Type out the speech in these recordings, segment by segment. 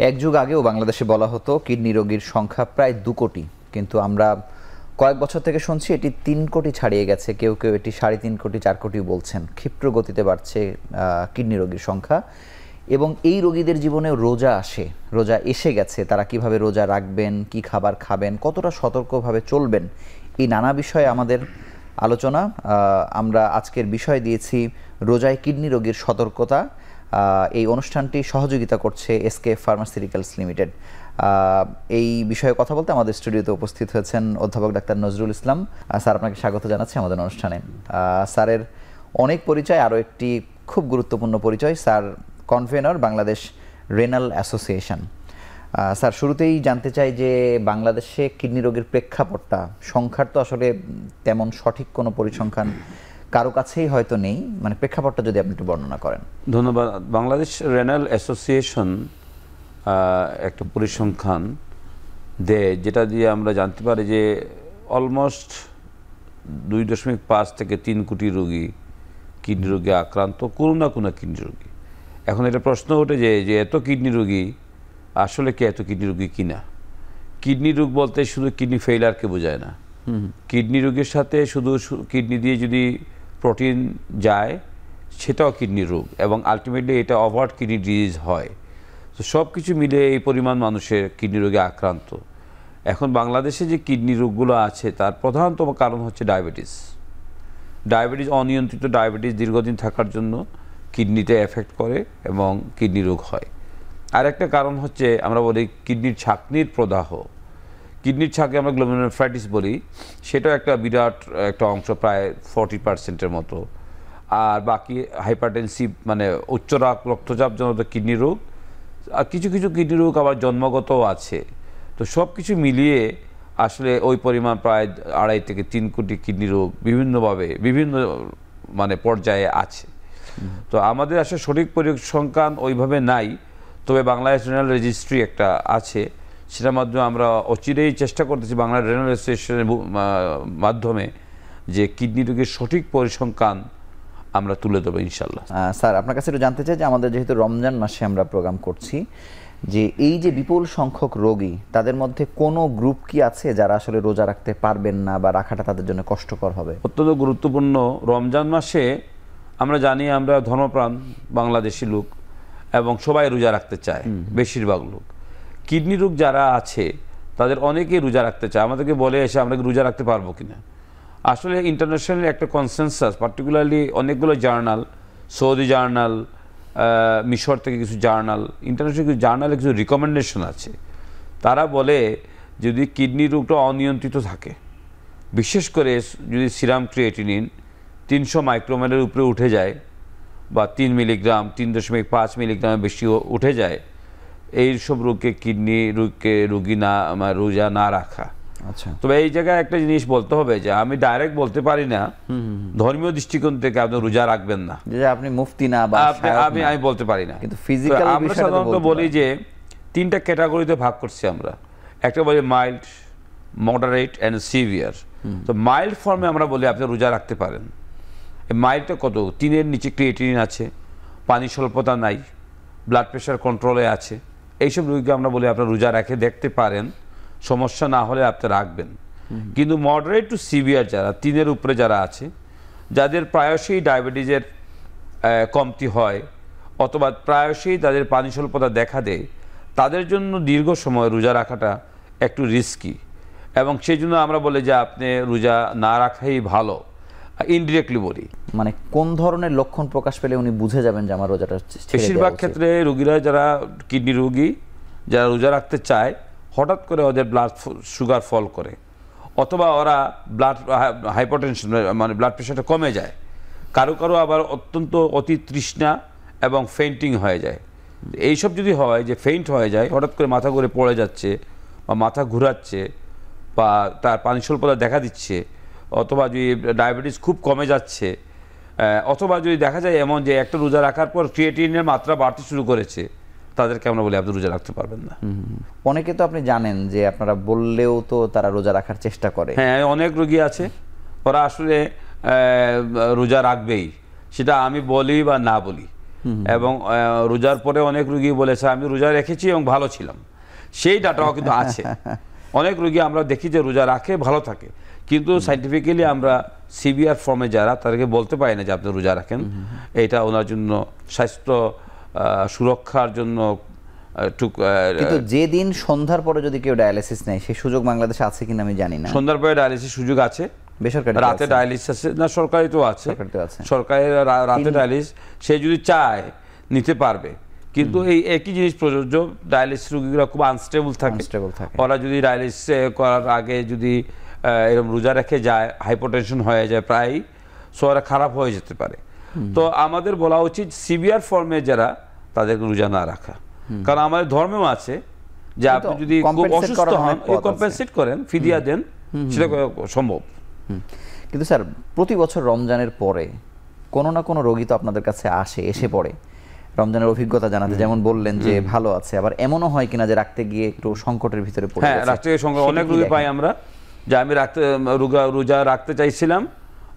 এক যুগ আগেও বাংলাদেশে বলা হতো কিডনি রোগীর সংখ্যা প্রায় 2 কোটি, কিন্তু আমরা কয়েক বছর থেকে শুনছি এটি 3 কোটি ছাড়িয়ে গেছে, কেউ কেউ এটি 3.5 কোটি 4 কোটি বলছেন। ক্ষিপ্র গতিতে বাড়ছে কিডনি রোগীর সংখ্যা, এবং এই রোগীদের জীবনে রোজা এসে গেছে। তারা কিভাবে রোজা রাখবেন, কি খাবার খাবেন, কতটা সতর্কভাবে চলবেন, এই নানা বিষয়ে আমাদের আলোচনা। আমরা আজকের বিষয় দিয়েছি রোজায় কিডনি রোগীর সতর্কতা। এই অনুষ্ঠানটি সহযোগিতা করছে এসকে ফার্মাসিউটিক্যালস লিমিটেড। এই বিষয়ে কথা বলতে আমাদের স্টুডিওতে উপস্থিত হয়েছেন অধ্যাপক ডাক্তার নজরুল ইসলাম। স্যার, আপনাকে স্বাগত জানাচ্ছি আমাদের অনুষ্ঠানে। স্যারের অনেক পরিচয়, আরও একটি খুব গুরুত্বপূর্ণ পরিচয়, sir convenor Bangladesh renal association. Sir, শুরুতেই জানতে চাই যে বাংলাদেশে কিডনি রোগের প্রেক্ষাপটটা, সংখ্যার তো আসলে তেমন সঠিক কোনো পরিসংখ্যান কারো কাছেই হয়তো নেই, মানে প্রেক্ষাপটটা যদি আপনি একটু বর্ণনা করেন। ধন্যবাদ। বাংলাদেশ রেনাল অ্যাসোসিয়েশন একটা পরিসংখ্যান দেয়, যেটা দিয়ে আমরা জানতে পারি যে অলমোস্ট 2.5 থেকে 3 কোটি রোগী কিডনি রোগে আক্রান্ত, কোনো না কোনো কিডনি রোগী। এখন এটা প্রশ্ন ওঠে যে এত কিডনি রোগী আসলে কি এত কিডনি রোগী কিনা। কিডনি রোগ বলতে শুধু কিডনি ফেইলারকে বোঝায় না। কিডনি রোগের সাথে শুধু কিডনি দিয়ে যদি প্রোটিন যায় সেটাও কিডনি রোগ, এবং আলটিমেটলি এটা ওভার কিডনি ডিজিজ হয়। তো সব কিছু মিলে এই পরিমাণ মানুষের কিডনি রোগে আক্রান্ত। এখন বাংলাদেশে যে কিডনি রোগগুলো আছে তার প্রধানতম কারণ হচ্ছে ডায়াবেটিস। অনিয়ন্ত্রিত ডায়াবেটিস দীর্ঘদিন থাকার জন্য কিডনিতে এফেক্ট করে এবং কিডনি রোগ হয়। আর একটা কারণ হচ্ছে আমরা বলি কিডনির ছাঁকনির প্রদাহ। কিডনির ছাঁকে আমরা গ্লোমেরুলোনেফ্রাইটিস বলি, সেটাও একটা বিরাট একটা অংশ, প্রায় 40%-এর মতো। আর বাকি হাইপারটেনসিভ মানে উচ্চ রক্তচাপজনিত কিডনি রোগ, আর কিছু কিছু কিডনি রোগ আবার জন্মগতও আছে। তো সব কিছু মিলিয়ে আসলে ওই পরিমাণ প্রায় 2.5 থেকে 3 কোটি কিডনি রোগ বিভিন্নভাবে বিভিন্ন মানে পর্যায়ে আছে। তো আমাদের আসলে সঠিক পরিসংখ্যান ওইভাবে নাই, তবে বাংলাদেশ রেনাল রেজিস্ট্রি একটা আছে, সেটার মাধ্যমে আমরা অচিরেই চেষ্টা করতেছি বাংলা রেনাল অ্যাসোসিয়েশনের মাধ্যমে যে কিডনি রোগের সঠিক পরিসংখ্যান আমরা তুলে দেবো ইনশাল্লাহ। স্যার, আপনার কাছে একটু জানতে চাই যে আমাদের যেহেতু রমজান মাসে আমরা প্রোগ্রাম করছি, যে এই যে বিপুল সংখ্যক রোগী, তাদের মধ্যে কোনো গ্রুপ কি আছে যারা আসলে রোজা রাখতে পারবেন না বা রাখাটা তাদের জন্য কষ্টকর হবে? অত্যন্ত গুরুত্বপূর্ণ। রমজান মাসে আমরা জানি আমরা ধর্মপ্রাণ বাংলাদেশি লোক এবং সবাই রোজা রাখতে চায়, বেশিরভাগ লোক। কিডনি রোগ যারা আছে তাদের অনেকেই রোজা রাখতে চায়, আমাদেরকে বলে এসে আমরা রোজা রাখতে পারবো কিনা। আসলে ইন্টারন্যাশনাল একটা কনসেনসাস, পার্টিকুলারলি অনেকগুলো জার্নাল, সৌদি জার্নাল, মিশর থেকে কিছু জার্নাল, ইন্টারন্যাশনাল কিছু জার্নালে কিছু রিকমেন্ডেশন আছে। তারা বলে যদি কিডনি রোগটা অনিয়ন্ত্রিত থাকে, বিশেষ করে যদি সিরাম ক্রিয়েটিনিন 300 মাইক্রোমোলের উপরে উঠে যায় বা 3 মিলিগ্রাম 3.5 মিলিগ্রামের বেশি উঠে যায়, এইসব রোগকে কিডনি রোগী না রোজা না রাখা। আচ্ছা, তবে এই জায়গায় একটা জিনিস বলতে হবে যে আমি ডাইরেক্ট বলতে পারি না ধর্মীয় দৃষ্টিকোণ থেকে আপনি রোজা রাখবেন না, যে আপনি মুফতি না বা আমি বলতে পারি না। কিন্তু ফিজিক্যাল আমরা সাধারণত বলি যে 3টা ক্যাটাগরিতে ভাগ করছি আমরা। একটা বলি মাইল্ড, মডারেট অ্যান্ড সিভিয়ার। তো মাইল্ড ফর্মে আমরা বলি আপনি রোজা রাখতে পারেন। এই মাইল্ডটা কত? 3-এর নিচে ক্রিয়েটিনিন আছে, পানি স্বল্পতা নাই, ব্লাড প্রেশার কন্ট্রোলে আছে, এইসব রোগীকে আমরা বলি আপনার রোজা রেখে দেখতে পারেন, সমস্যা না হলে আপনি রাখবেন। কিন্তু মডারেট টু সিভিয়ার যারা 3-এর উপরে যারা আছে, যাদের প্রায়শই ডায়াবেটিসের কমতি হয় অথবা প্রায়শই তাদের পানি স্বল্পতা দেখা দেয়, তাদের জন্য দীর্ঘ সময় রোজা রাখাটা একটু রিস্কি, এবং সেই জন্য আমরা বলি যে আপনি রোজা না রাখাই ভালো। ইনডিরেক্টলি বলি, মানে কোন ধরনের লক্ষণ প্রকাশ পেলে উনি বুঝে যাবেন যে আমার রোজাটা? বেশিরভাগ ক্ষেত্রে রোগীরা যারা কিডনি রোগী যারা রোজা রাখতে চায়, হঠাৎ করে ওদের ব্লাড সুগার ফল করে, অথবা ওরা ব্লাড হাইপারটেনশন মানে ব্লাড প্রেশারটা কমে যায়। কারো কারো আবার অত্যন্ত অতি তৃষ্ণা এবং ফেইন্টিং হয়ে যায়। এইসব যদি হয় যে ফেইন্ট হয়ে যায়, হঠাৎ করে মাথা ঘুরে পড়ে যাচ্ছে বা মাথা ঘুরাচ্ছে বা তার পানি স্বল্পতা দেখা দিচ্ছে, অথবা যদি ডায়াবেটিস খুব কমে যাচ্ছে, অথবা যদি দেখা যায় এমন যে একটা রোজা রাখার পর ক্রিয়েটিনিনের মাত্রা বাড়তে শুরু করেছে, তাদেরকে আমরা বলি আপনি রোজা রাখতে পারবেন না। অনেকে তো আপনি জানেন যে আপনারা বললেও তো তারা রোজা রাখার চেষ্টা করে। হ্যাঁ, অনেক রোগী আছে ওরা আসলে রোজা রাখবেই, সেটা আমি বলি বা না বলি। এবং রোজার পরে অনেক রোগী বলেছে আমি রোজা রেখেছি এবং ভালো ছিলাম, সেই ডাটাও কিন্তু আছে। অনেক রোগী আমরা দেখি যে রোজা রাখে ভালো থাকে, কিন্তু সাইন্টিফিক্যালি আমরা সিভিয়ার ফর্মে যারা তাদেরকে বলতে পারি না যে আপনি রোজা রাখেন। এটা ওনার জন্য স্বাস্থ্য সুরক্ষার জন্য কিন্তু যেদিন সন্ধ্যার পরে যদি কেউ ডায়ালিসিস নেয় সেই সুযোগ বাংলাদেশে আছে কিনা আমি জানি না। সন্ধ্যার পরে ডায়ালিসিস সুযোগ আছে, বেসরকারি রাতে ডায়ালিসিস আছে না, সরকারি তো আছে, সরকারি রাতে ডায়ালিসিস সে যদি চায় নিতে পারবে। কিন্তু এই একই জিনিস প্রযোজ্য, ডায়ালিসিস রোগীরা খুব আনস্টেবল থাকে, ওরা যদি ডায়ালিসিস করার আগে যদি এরকম রোজা রেখে যায়, হাইপারটেনশন হয়ে যায় প্রায়, সো ওরা খারাপ হয়ে যেতে পারে। তো আমাদের বলা উচিত সিভিয়ার ফর্মে যারা তাদেরকে রোজা না রাখা, কারণ আমাদের ধর্মেও আছে যে আপনি যদি খুব অসুস্থ হন কম্পেনসেট করেন, ফিদিয়া দেন, সেটা সম্ভব। কিন্তু স্যার প্রতি বছর রমজানের পরে কোনো না কোনো রোগী তো আপনাদের কাছে এসে পড়ে রমজানের অভিজ্ঞতা জানাতে, যেমন বললেন যে ভালো আছে, আবার এমনও হয় কিনা যে রাখতে গিয়ে একটু সংকটের ভিতরে পড়ে। হ্যাঁ, রাখতে গিয়ে সংকট অনেক রোগী পাই আমরা, যে আমি রোজা রাখতে চাইছিলাম,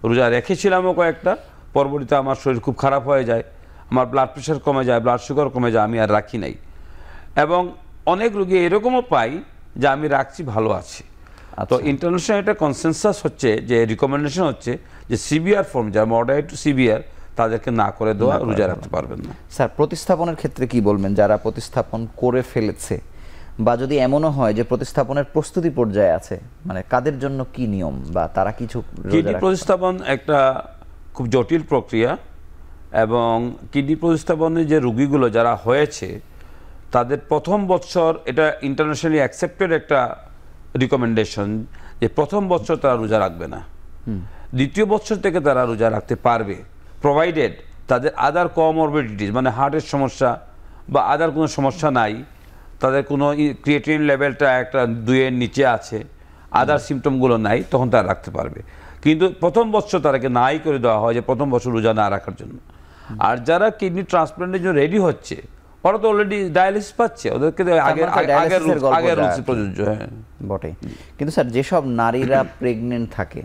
রোজা রেখেছিলামও কয়েকটা, পরবর্তীতে আমার শরীর খুব খারাপ হয়ে যায়, আমার ব্লাড প্রেশার কমে যায়, ব্লাড সুগার কমে যায়, আমি আর রাখি নাই। এবং অনেক রোগী এরকমও পাই যে আমি রাখছি ভালো আছি। তো ইন্টারন্যাশনাল একটা কনসেনসাস হচ্ছে, যে রিকমেন্ডেশন হচ্ছে যে সিভিয়ার ফর্ম যারা মডারেট টু সিভিয়ার তাদেরকে না করে দেওয়া, রোজা রাখতে পারবেন না। স্যার প্রতিস্থাপনের ক্ষেত্রে কি বলবেন, যারা প্রতিস্থাপন করে ফেলেছে বা যদি এমনও হয় যে প্রতিস্থাপনের প্রস্তুতি পর্যায়ে আছে, মানে কাদের জন্য কি নিয়ম বা তারা কিছু? কিডনি প্রতিস্থাপন একটা খুব জটিল প্রক্রিয়া, এবং কিডনি প্রতিস্থাপনের যে রোগীগুলো যারা হয়েছে তাদের প্রথম বছর, এটা ইন্টারন্যাশনালি অ্যাকসেপ্টেড একটা রিকমেন্ডেশন, যে প্রথম বছর তারা রোজা রাখবে না, দ্বিতীয় বছর থেকে তারা রোজা রাখতে পারবে, প্রোভাইডেড তাদের আদার কোমরবিডিটিস মানে হার্টের সমস্যা বা আদার কোনো সমস্যা নাই, তাদের কোনো ক্রিয়েটিনিন লেভেলটা একটা 2-এর নিচে আছে, আদার সিমটমগুলো নাই, তখন তারা রাখতে পারবে। কিন্তু প্রথম বছর তাদেরকে নাই করে দেওয়া হয় যে প্রথম বছর রোজা না রাখার জন্য। আর যারা কিডনি ট্রান্সপ্লান্টের জন্য রেডি হচ্ছে ওরা তো অলরেডি ডায়ালিসিস পাচ্ছে, ওদেরকে আগের রুলস প্রযোজ্য। হ্যাঁ বটে। কিন্তু স্যার যেসব নারীরা প্রেগনেন্ট থাকে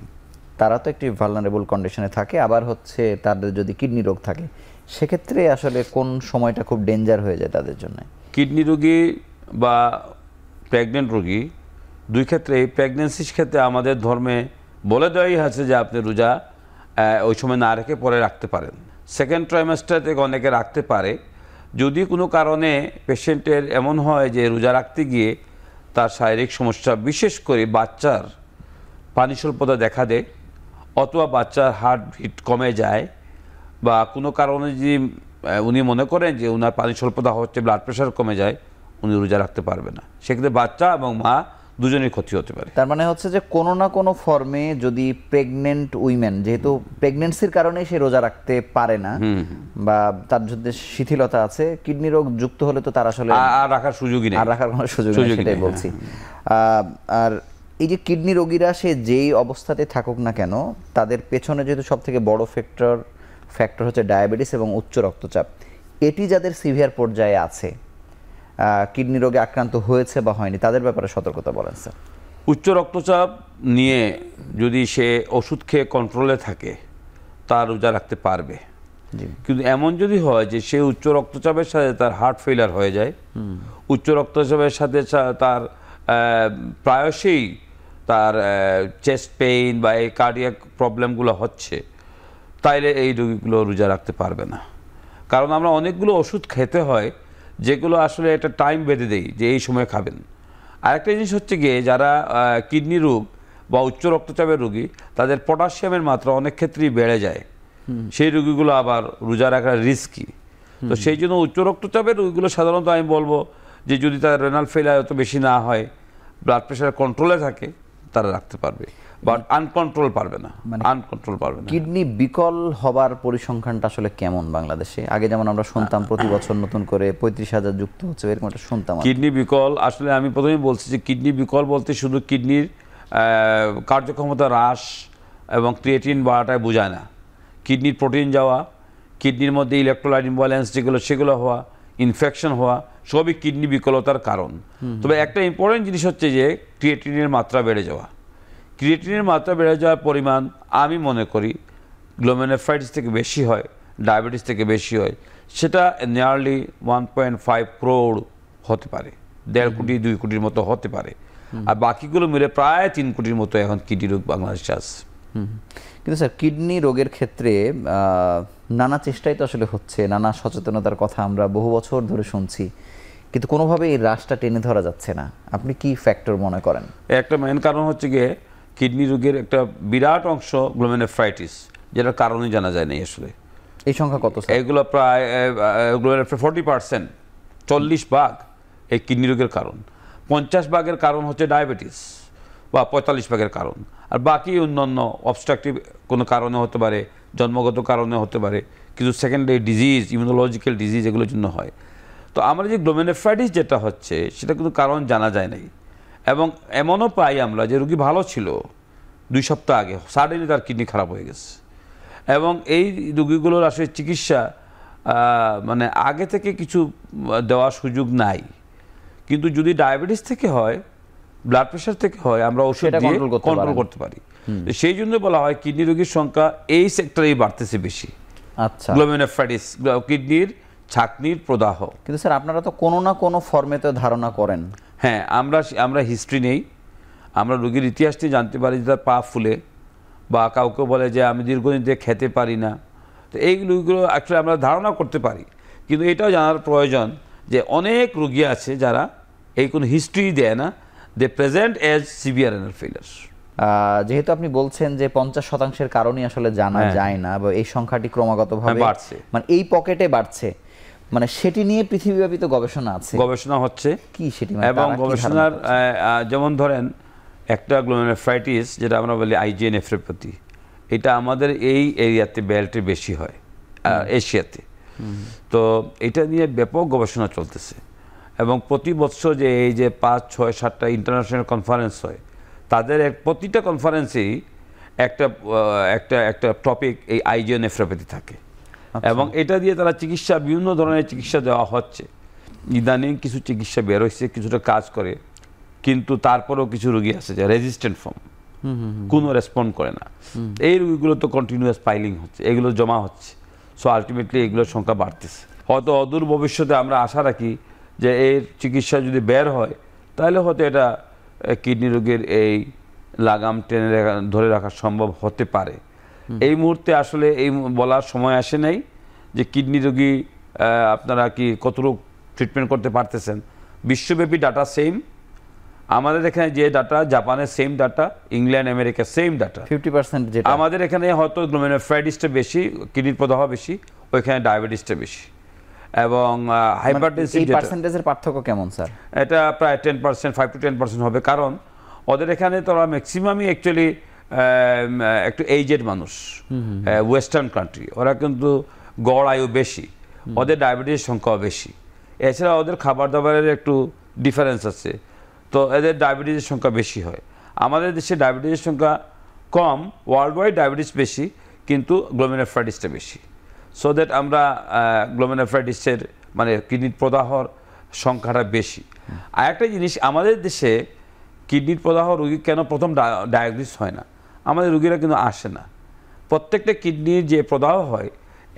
তারা তো একটি ভালনারেবল কন্ডিশনে থাকে, আবার হচ্ছে তাদের যদি কিডনি রোগ থাকে সেক্ষেত্রে আসলে কোন সময়টা খুব ডেঞ্জার হয়ে যায় তাদের জন্য? কিডনি রোগী বা প্রেগনেন্ট রোগী দুই ক্ষেত্রে, প্রেগনেন্সির ক্ষেত্রে আমাদের ধর্মে বলে দেওয়াই আছে যে আপনি রোজা ওই সময় না রেখে পরে রাখতে পারেন। সেকেন্ড ট্রাইমাস্টার থেকে অনেকে রাখতে পারে, যদি কোনো কারণে পেশেন্টের এমন হয় যে রোজা রাখতে গিয়ে তার শারীরিক সমস্যা, বিশেষ করে বাচ্চার পানি স্বল্পতা দেখা দেয়, অথবা বাচ্চার হার্টবিট কমে যায়, বা কোনো কারণে যদি উনি মনে করেন যে ওনার পানি স্বল্পতা হচ্ছে, ব্লাড প্রেশার কমে যায়, উনি রোজা রাখতে পারবে না, সেক্ষেত্রে বাচ্চা এবং মা দুজনেই ক্ষতি হতে পারে। তার মানে হচ্ছে যে কোনো না কোনো ফর্মে যদি প্রেগনেন্ট উইমেন, যেহেতু প্রেগনেন্সির কারণে সে রোজা রাখতে পারে না বা তার যদি শিথিলতা আছে, কিডনি রোগ যুক্ত হলে তো তার আসলে আর রাখার সুযোগই নেই, আর রাখার কোনো সুযোগ নেই, সেটাই বলছি। আর এই যে কিডনি রোগীরা সে যেই অবস্থাতে থাকুক না কেন, তাদের পেছনে যেহেতু সব থেকে বড় ফ্যাক্টর হচ্ছে ডায়াবেটিস এবং উচ্চ রক্তচাপ, এটি যাদের সিভিয়ার পর্যায়ে আছে, কিডনি রোগে আক্রান্ত হয়েছে বা হয়নি, তাদের ব্যাপারে সতর্কতা বলেন স্যার। উচ্চ রক্তচাপ নিয়ে যদি সে ওষুধ খেয়ে কন্ট্রোলে থাকে তার রোজা রাখতে পারবে, কিন্তু এমন যদি হয় যে সে উচ্চ রক্তচাপের সাথে তার হার্ট ফেলিয়ার হয়ে যায়, উচ্চ রক্তচাপের সাথে তার প্রায়শই তার চেস্ট পেইন বা এই কার্ডিয়াক প্রবলেমগুলো হচ্ছে, তাইলে এই রোগীগুলো রোজা রাখতে পারবে না। কারণ আমরা অনেকগুলো ওষুধ খেতে হয় যেগুলো আসলে একটা টাইম বেঁধে দেই যে এই সময় খাবেন। আরেকটা জিনিস হচ্ছে গিয়ে, যারা কিডনি রোগ বা উচ্চ রক্তচাপের রোগী তাদের পটাশিয়ামের মাত্রা অনেক ক্ষেত্রেই বেড়ে যায়, সেই রোগীগুলো আবার রোজা রাখা রিস্কি। তো সেই জন্য উচ্চ রক্তচাপের রোগীগুলো সাধারণত আমি বলবো যে যদি তার রেনাল ফেলিয়ার অত বেশি না হয়, ব্লাড প্রেশার কন্ট্রোলে থাকে, তারা রাখতে পারবে, বাট আনকন্ট্রোল পারবে না, আনকন্ট্রোল পারবে না। কিডনি বিকল হবার পরিসংখ্যানটা আসলে কেমন বাংলাদেশে? আগে যেমন আমরা শুনতাম প্রতি বছর নতুন করে 35,000 যুক্ত হচ্ছে, এরকম একটা শুনতাম। কিডনি বিকল আসলে আমি প্রথমেই বলছি যে কিডনি বিকল বলতে শুধু কিডনির কার্যক্ষমতা হ্রাস এবং ক্রিয়েটিন বাড়াটাই বোঝায় না, কিডনির প্রোটিন যাওয়া, কিডনির মধ্যে ইলেকট্রোলাইট ইমব্যালেন্স যেগুলো হওয়া, ইনফেকশন হওয়া, সবই কিডনি বিকলতার কারণ। তবে একটা ইম্পর্টেন্ট জিনিস হচ্ছে যে ক্রিয়েটিনের মাত্রা বেড়ে যাওয়া। ক্রিয়েটিনের মাত্রা বেড়ে যাওয়ার পরিমাণ আমি মনে করি গ্লোমেরুলার নেফ্রাইটিস থেকে বেশি হয়, ডায়াবেটিস থেকে বেশি হয়, সেটা নিয়ারলি 1.5 crore হতে পারে, 1.5 কোটি 2 কোটির মতো হতে পারে। আর বাকিগুলো মিলে প্রায় 3 কোটির মতো এখন কিডনি রোগ বাংলাদেশে আছে। কিন্তু স্যার কিডনি রোগের ক্ষেত্রে নানা চেষ্টাই তো আসলে হচ্ছে, নানা সচেতনতার কথা আমরা বহু বছর ধরে শুনছি, কিন্তু কোনোভাবে এই হ্রাসটা টেনে ধরা যাচ্ছে না। আপনি কি ফ্যাক্টর মনে করেন? একটা মেইন কারণ হচ্ছে গিয়ে কিডনি রোগের একটা বিরাট অংশ গ্লোমেরুলাইটিস, যেটার কারণই জানা যায় না আসলে। এই সংখ্যা কত স্যার? এগুলো প্রায় 40%, 40% এই কিডনি রোগের কারণ। 50% কারণ হচ্ছে ডায়াবেটিস বা 45% কারণ, আর বাকি অন্যান্য অবস্ট্রাকটিভ কোনো কারণে হতে পারে, জন্মগত কারণে হতে পারে, কিছু সেকেন্ডারি ডিজিজ, ইমিউনোলজিক্যাল ডিজিজ এগুলোর জন্য হয়। তো আমরা যে গ্লোমেরুলাইটিস যেটা হচ্ছে সেটা কিন্তু কারণ জানা যায় নাই, এবং এমনও পাই আমরা যে রোগী ভালো ছিল 2 সপ্তাহ আগে, সাডেনলি তার কিডনি খারাপ হয়ে গেছে। এবং এই রোগীগুলোর আসলে চিকিৎসা মানে আগে থেকে কিছু দেওয়ার সুযোগ নাই, কিন্তু যদি ডায়াবেটিস থেকে হয়, ব্লাড প্রেশার থেকে হয়, আমরা ওষুধ দিয়ে কন্ট্রোল করতে পারি। সেই জন্য বলা হয় কিডনি রোগীর সংখ্যা এই সেক্টরেই বাড়তেছে বেশি। আচ্ছা, গ্লোমেরুলাইটিস, কিডনির ছাকনির প্রদাহ। কিন্তু স্যার আপনারা তো কোনো না কোনো ফর্মে তো ধারণা করেন। হ্যাঁ, আমরা হিস্ট্রি নেই, আমরা রোগীর ইতিহাস নিয়ে জানতে পারি যে তার পা ফুলে, বা কাউকে বলে যে আমি দীর্ঘদিন থেকে খেতে পারি না। তো এইগুলো অ্যাকচুয়ালি আমরা ধারণা করতে পারি, কিন্তু এটাও জানার প্রয়োজন যে অনেক রোগী আছে যারা এই কোনো হিস্ট্রি দেয় না, they present as severe renal failure. যেহেতু আপনি বলছেন যে 50%-এর কারণই আসলে জানা যায় না, বা এই সংখ্যাটি ক্রমাগতভাবে বাড়ছে, মানে এই পকেটে বাড়ছে, মানে সেটি নিয়ে পৃথিবীব্যাপী তো গবেষণা আছে, গবেষণা হচ্ছে। কি সেটি? এবং গবেষণার যেমন ধরেন একটা গ্লোমেরুলাইটিস যেটা আমরা বলি আইজিএ নেফ্রোপ্যাথি, এটা আমাদের এই এরিয়াতে বেল্টে বেশি হয়, এশিয়াতে। তো এটা নিয়ে ব্যাপক গবেষণা চলতেছে, এবং প্রতি বছর যে এই যে 5, 6, 7টা ইন্টারন্যাশনাল কনফারেন্স হয়, তাদের প্রতিটা কনফারেন্সেই একটা টপিক এই আইজিএ নেফ্রোপ্যাথি থাকে। এবং এটা দিয়ে তারা চিকিৎসা, বিভিন্ন ধরনের চিকিৎসা দেওয়া হচ্ছে। ইদানিং কিছু চিকিৎসা বের হয়েছে, কিছুটা কাজ করে, কিন্তু তারপরেও কিছু রোগী আছে যে রেজিস্ট্যান্ট ফর্ম, কোনো রেসপন্ড করে না। এই রোগীগুলো তো কন্টিনিউয়াস পাইলিং হচ্ছে, এগুলো জমা হচ্ছে। সো আলটিমেটলি এগুলোর সংখ্যা বাড়তেছে। হয়তো অদূর ভবিষ্যতে আমরা আশা রাখি যে এর চিকিৎসা যদি বের হয়, তাহলে হয়তো এটা কিডনি রোগের এই লাগাম টেনে ধরে রাখা সম্ভব হতে পারে। এই মুহূর্তে আসলে এই বলার সময় আসে নাই যে কিডনি রোগী আপনারা কি কতটুকু ট্রিটমেন্ট করতে পারতেছেন। বিশ্বব্যাপী ডাটা সেম, আমাদের এখানে যে ডাটা, জাপানের same data, England, America same data. 50% যেটা আমাদের এখানে হয়তো গ্লোমেরুলাইটিসটা বেশি, কিডনির প্রদাহ বেশি, ওইখানে ডায়াবেটিসটা বেশি, এবং হাইপারটেনসিভ। এই পার্সেন্টেজের পার্থক্য কেমন স্যার? এটা প্রায় 10%, 5 to 10% হবে, কারণ ওদের এখানে তো ম্যাক্সিমামই অ্যাকচুয়ালি একটু এইজেড মানুষ, ওয়েস্টার্ন কান্ট্রি, ওরা কিন্তু গড় আয়ু বেশি, ওদের ডায়াবেটিসের সংখ্যাও বেশি। এছাড়া ওদের খাবার দাবারের একটু ডিফারেন্স আছে, তো এদের ডায়াবেটিসের সংখ্যা বেশি হয়। আমাদের দেশে ডায়াবেটিসের সংখ্যা কম, ওয়ার্ল্ড ওয়াইড ডায়াবেটিস বেশি, কিন্তু গ্লোমেরুলাইটিসটা বেশি। সো দ্যাট আমরা গ্লোমেরুলাইটিসের মানে কিডনির প্রদাহর সংখ্যাটা বেশি। আর একটা জিনিস, আমাদের দেশে কিডনির প্রদাহ রোগী কেন প্রথম ডায়াগনোস হয় না, আমাদের রোগীরা কিন্তু আসে না। প্রত্যেকটা কিডনির যে প্রদাহ হয়,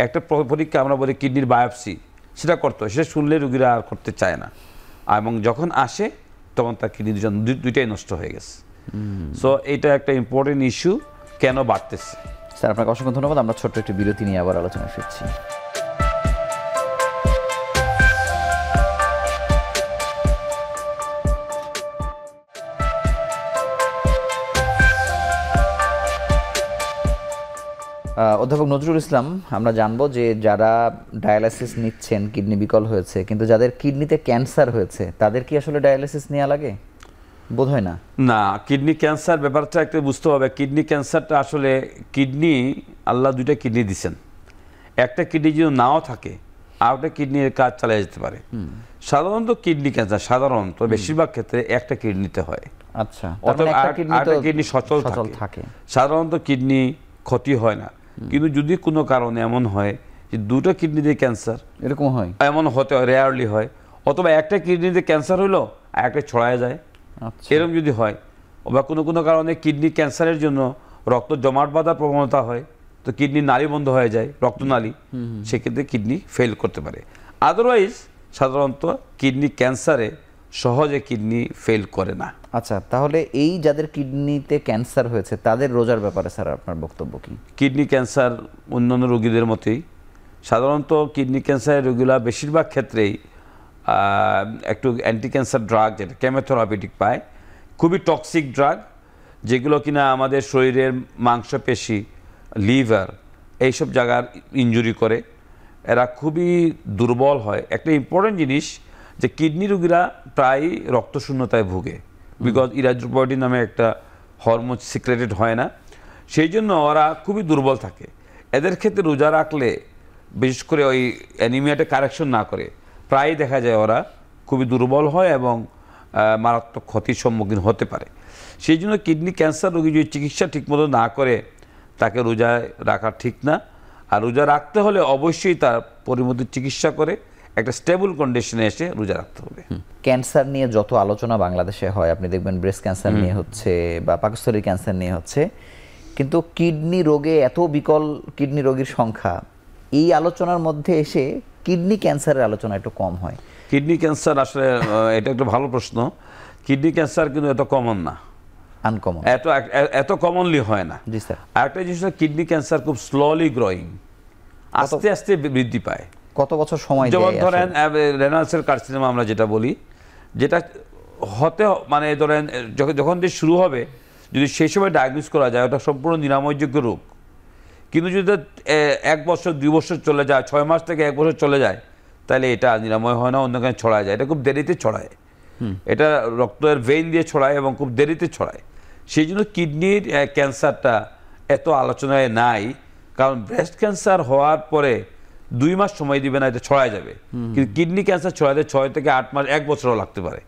একটা পরীক্ষা আমরা বলি কিডনির বায়োপসি, সেটা করতে হয়, সেটা শুনলে রোগীরা আর করতে চায় না, এবং যখন আসে তখন তার কিডনির জন্য দুইটাই নষ্ট হয়ে গেছে। সো এটা একটা ইম্পর্টেন্ট ইস্যু, কেন বাড়তেছে। স্যার আপনাকে অসংখ্য ধন্যবাদ। আমরা ছোট্ট একটি বিরতি নিয়ে আবার আলোচনায় ফিরছি। অধ্যাপক নজরুল ইসলাম, আমরা জানবো যে যারা ডায়ালাইসিস নিচ্ছেন, কিডনি বিকল হয়েছে, কিন্তু যাদের কিডনিতে ক্যান্সার হয়েছে, তাদের কি আসলে ডায়ালাইসিস নেওয়া লাগে? বোধ হয় না। না, কিডনি ক্যান্সার ব্যাপারটা একটু বুঝতে হবে। কিডনি ক্যান্সারটা আসলে কিডনি, আল্লাহ দুইটা কিডনি দিচ্ছেন, একটা কিডনি যদি নাও থাকে আর একটা কিডনির কাজ চালিয়ে যেতে পারে। সাধারণত কিডনি ক্যান্সার সাধারণত বেশিরভাগ ক্ষেত্রে একটা কিডনিতে হয়। আচ্ছা, একটা কিডনি সচল থাকে। সাধারণত কিডনি ক্ষতি হয় না, কিন্তু যদি কোনো কারণে এমন হয় যে দুটো কিডনিতে ক্যান্সার, এরকম হয়, এমন হতে হয়, রেয়ারলি হয়, অথবা একটা কিডনিতে ক্যান্সার হইলো আর একটা ছড়ায় যায়, এরকম যদি হয়, বা কোনো কারণে কিডনি ক্যান্সারের জন্য রক্ত জমাট বাঁধার প্রবণতা হয়, তো কিডনির নালী বন্ধ হয়ে যায়, রক্তনালী, সেক্ষেত্রে কিডনি ফেল করতে পারে। আদারওয়াইজ সাধারণত কিডনি ক্যান্সারে সহজে কিডনি ফেল করে না। আচ্ছা, তাহলে এই যাদের কিডনিতে ক্যান্সার হয়েছে তাদের রোজার ব্যাপারে স্যার আপনার বক্তব্য কি? কিডনি ক্যান্সার অন্যান্য রোগীদের মতোই, সাধারণত কিডনি ক্যান্সারের রোগীরা বেশিরভাগ ক্ষেত্রেই একটু অ্যান্টি ক্যান্সার ড্রাগ, যেটা কেমোথেরাপিউটিক পায়, খুবই টক্সিক ড্রাগ, যেগুলো কিনা আমাদের শরীরের মাংসপেশি, লিভার, এইসব জায়গার ইনজুরি করে। এরা খুবই দুর্বল হয়। একটা ইম্পর্টেন্ট জিনিস যে কিডনি রোগীরা প্রায় রক্তশূন্যতায় ভুগে, বিকজ ইরাথ্রোপয়েটিন নামে একটা হরমোন সিক্রেটেড হয় না, সেই জন্য ওরা খুবই দুর্বল থাকে। এদের ক্ষেত্রে রোজা রাখলে, বিশেষ করে ওই অ্যানিমিয়াটা কারেকশন না করে, প্রায়ই দেখা যায় ওরা খুবই দুর্বল হয় এবং মারাত্মক ক্ষতির সম্মুখীন হতে পারে। সেই জন্য কিডনি ক্যান্সার রোগী যদি চিকিৎসা ঠিকমতো না করে, তাকে রোজায় রাখা ঠিক না। আর রোজা রাখতে হলে অবশ্যই তার পরিমতো চিকিৎসা করে একটা স্টেবল কন্ডিশনে এসে রোজা রাখতে হবে। ক্যান্সার নিয়ে যত আলোচনা বাংলাদেশে হয়, আপনি দেখবেন ব্রেস্ট ক্যান্সার নিয়ে হচ্ছে বা পাকস্থলীর ক্যান্সার নিয়ে হচ্ছে, কিন্তু কিডনি রোগে এত বিকল কিডনি রোগীর সংখ্যা, এই আলোচনার মধ্যে এসে কিডনি ক্যান্সারের আলোচনা একটু কম হয়। কিডনি ক্যান্সার আসলে এটা একটা ভালো প্রশ্ন। কিডনি ক্যান্সার কিন্তু এত কমন না, আনকমন, এত কমনলি হয় না। জি স্যার। আরেকটা জিনিস, কিডনি ক্যান্সার খুব স্লোলি গ্রোয়িং, আস্তে আস্তে বৃদ্ধি পায়। কত বছর সময়? যেমন ধরেন রেনালসের কার্সিনোমা আমরা যেটা বলি, যেটা হতে মানে ধরেন যখন দিয়ে শুরু হবে, যদি সেই সময় ডায়াগনোস করা যায়, ওটা সম্পূর্ণ নিরাময়যোগ্য রোগ। কিন্তু যদি 1 বছর 2 বছর চলে যায়, 6 মাস থেকে 1 বছর চলে যায়, তাহলে এটা নিরাময় হয় না, অন্যখানে ছড়ায় যায়। এটা খুব দেরিতে ছড়ায়, এটা রক্তের ভেইন দিয়ে ছড়ায় এবং খুব দেরিতে ছড়ায়। সেই জন্য কিডনির ক্যান্সারটা এত আলোচনায় নাই, কারণ ব্রেস্ট ক্যান্সার হওয়ার পরে 2 মাস সময় দিবে না, এটা ছড়ায় যাবে। কিন্তু কিডনি ক্যান্সার ছড়াতে 6 থেকে 8 মাস, 1 বছরও লাগতে পারে।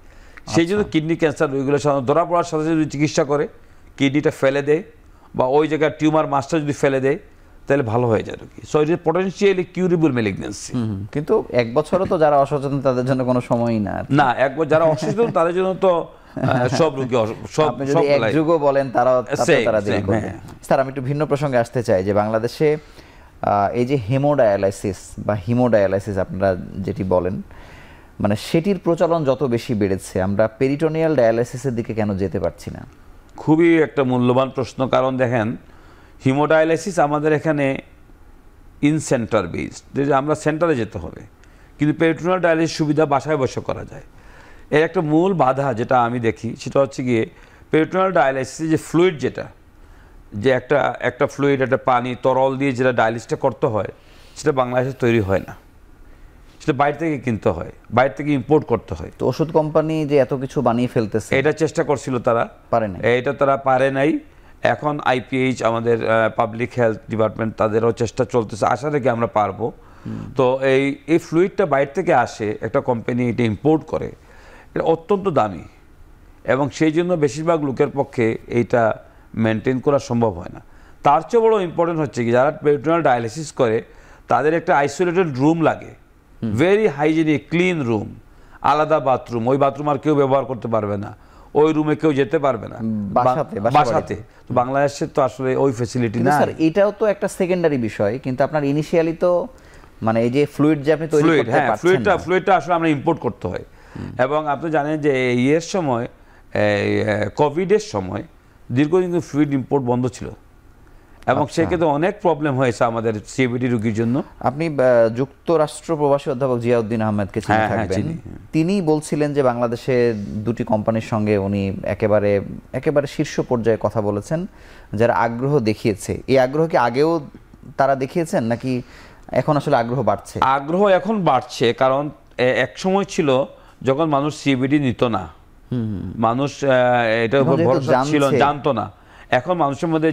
সেই জন্য কিডনি ক্যান্সার রোগীগুলো সাধারণত ধরা পড়ার সাথে সাথে যদি চিকিৎসা করে, কিডনিটা ফেলে দেয় বা ওই জায়গায় টিউমার মাসটা যদি ফেলে দেয়, তাহলে ভালো হয়ে যায় রোগী। So it is potentially curable malignancy. কিন্তু 1 বছরও তো যারা অসচেতন তাদের জন্য কোনো সময়ই না। না, যারা অসচেতন তাদের জন্য তো সব রোগী, আপনি যদি এক যুগও বলেন তারা দেরি করবে। স্যার, আমি একটু ভিন্ন প্রসঙ্গে আসতে চাই যে বাংলাদেশে এই যে হেমোডায়ালাইসিস বা হিমোডায়ালাইসিস আপনারা যেটি বলেন, মানে সেটির প্রচলন যত বেশি বেড়েছে, আমরা পেরিটোনিয়াল ডায়ালাইসিসের দিকে কেন যেতে পারছি না? খুবই একটা মূল্যবান প্রশ্ন। কারণ দেখেন, হিমোডায়ালাইসিস আমাদের এখানে ইন সেন্টার বেসড, যে আমরা সেন্টারে যেতে হবে, কিন্তু পেরিটোনিয়াল ডায়ালাইসিস সুবিধা বাসায় বসে করা যায়। এর একটা মূল বাধা যেটা আমি দেখি, সেটা হচ্ছে গিয়ে পেরিটোনিয়াল ডায়ালাইসিসে যে ফ্লুইড, যে একটা ফ্লুইড, একটা পানি তরল দিয়ে যেটা ডায়ালিসিসটা করতে হয়, সেটা বাংলাদেশে তৈরি হয় না, সেটা বাইরে থেকে কিনতে হয়, বাইরে থেকে ইম্পোর্ট করতে হয়। তো ওষুধ কোম্পানি যে এত কিছু বানিয়ে ফেলতেছে, এটা চেষ্টা করছিল, তারা পারে নাই, এটা তারা পারে নাই। এখন আইপিএইচ, আমাদের পাবলিক হেলথ ডিপার্টমেন্ট, তাদেরও চেষ্টা চলতেছে, আশা রেখে আমরা পারবো। তো এই ফ্লুইডটা বাইরে থেকে আসে, একটা কোম্পানি এটা ইম্পোর্ট করে, এটা অত্যন্ত দামি এবং সেই জন্য বেশিরভাগ লোকের পক্ষে এইটা মেনটেন করা সম্ভব হয় না। তার চেয়ে বড় ইম্পর্টেন্ট হচ্ছে কি, যারা পেরিটোনিয়াল ডায়ালিসিস করে তাদের একটা আইসোলেটেড রুম লাগে, ভেরি হাইজেনিক ক্লিন রুম, আলাদা বাথরুম। ওই বাথরুম আর কেউ ব্যবহার করতে পারবে না, ওই রুমে কেউ যেতে পারবে না বাসাতে। তো বাংলাদেশে তো আসলে ওই ফ্যাসিলিটি না। স্যার, এটাও তো একটা সেকেন্ডারি বিষয়, কিন্তু আপনার ইনিশিয়ালি তো মানে এই যে ফ্লুইড যে আপনি তৈরি করতে পারছেন না, ফ্লুইডটা আসলে আমরা ইম্পোর্ট করতে হয়। এবং আপনি জানেন যে ইয়ের সময়, কোভিডের সময় দীর্ঘদিন ফ্লুইড ইম্পোর্ট বন্ধ ছিল এবং সেক্ষেত্রে অনেক প্রবলেম হয়েছে আমাদের সিএবিডি রোগীর জন্য। আপনি যুক্তরাষ্ট্র প্রবাসী অধ্যাপক জিয়াউদ্দিন আহমেদকে চিনে থাকবেন। তিনি বলছিলেন যে বাংলাদেশে 2টি কোম্পানির সঙ্গে উনি একেবারে শীর্ষ পর্যায়ে কথা বলেছেন, যারা আগ্রহ দেখিয়েছে। এই আগ্রহ কি আগেও তারা দেখিয়েছেন নাকি এখন আসলে আগ্রহ বাড়ছে? আগ্রহ এখন বাড়ছে, কারণ এক সময় ছিল যখন মানুষ সিবিডি নিত না, মানুষ এটার উপর ভরসা ছিল, জানতো না। এখন মানুষের মধ্যে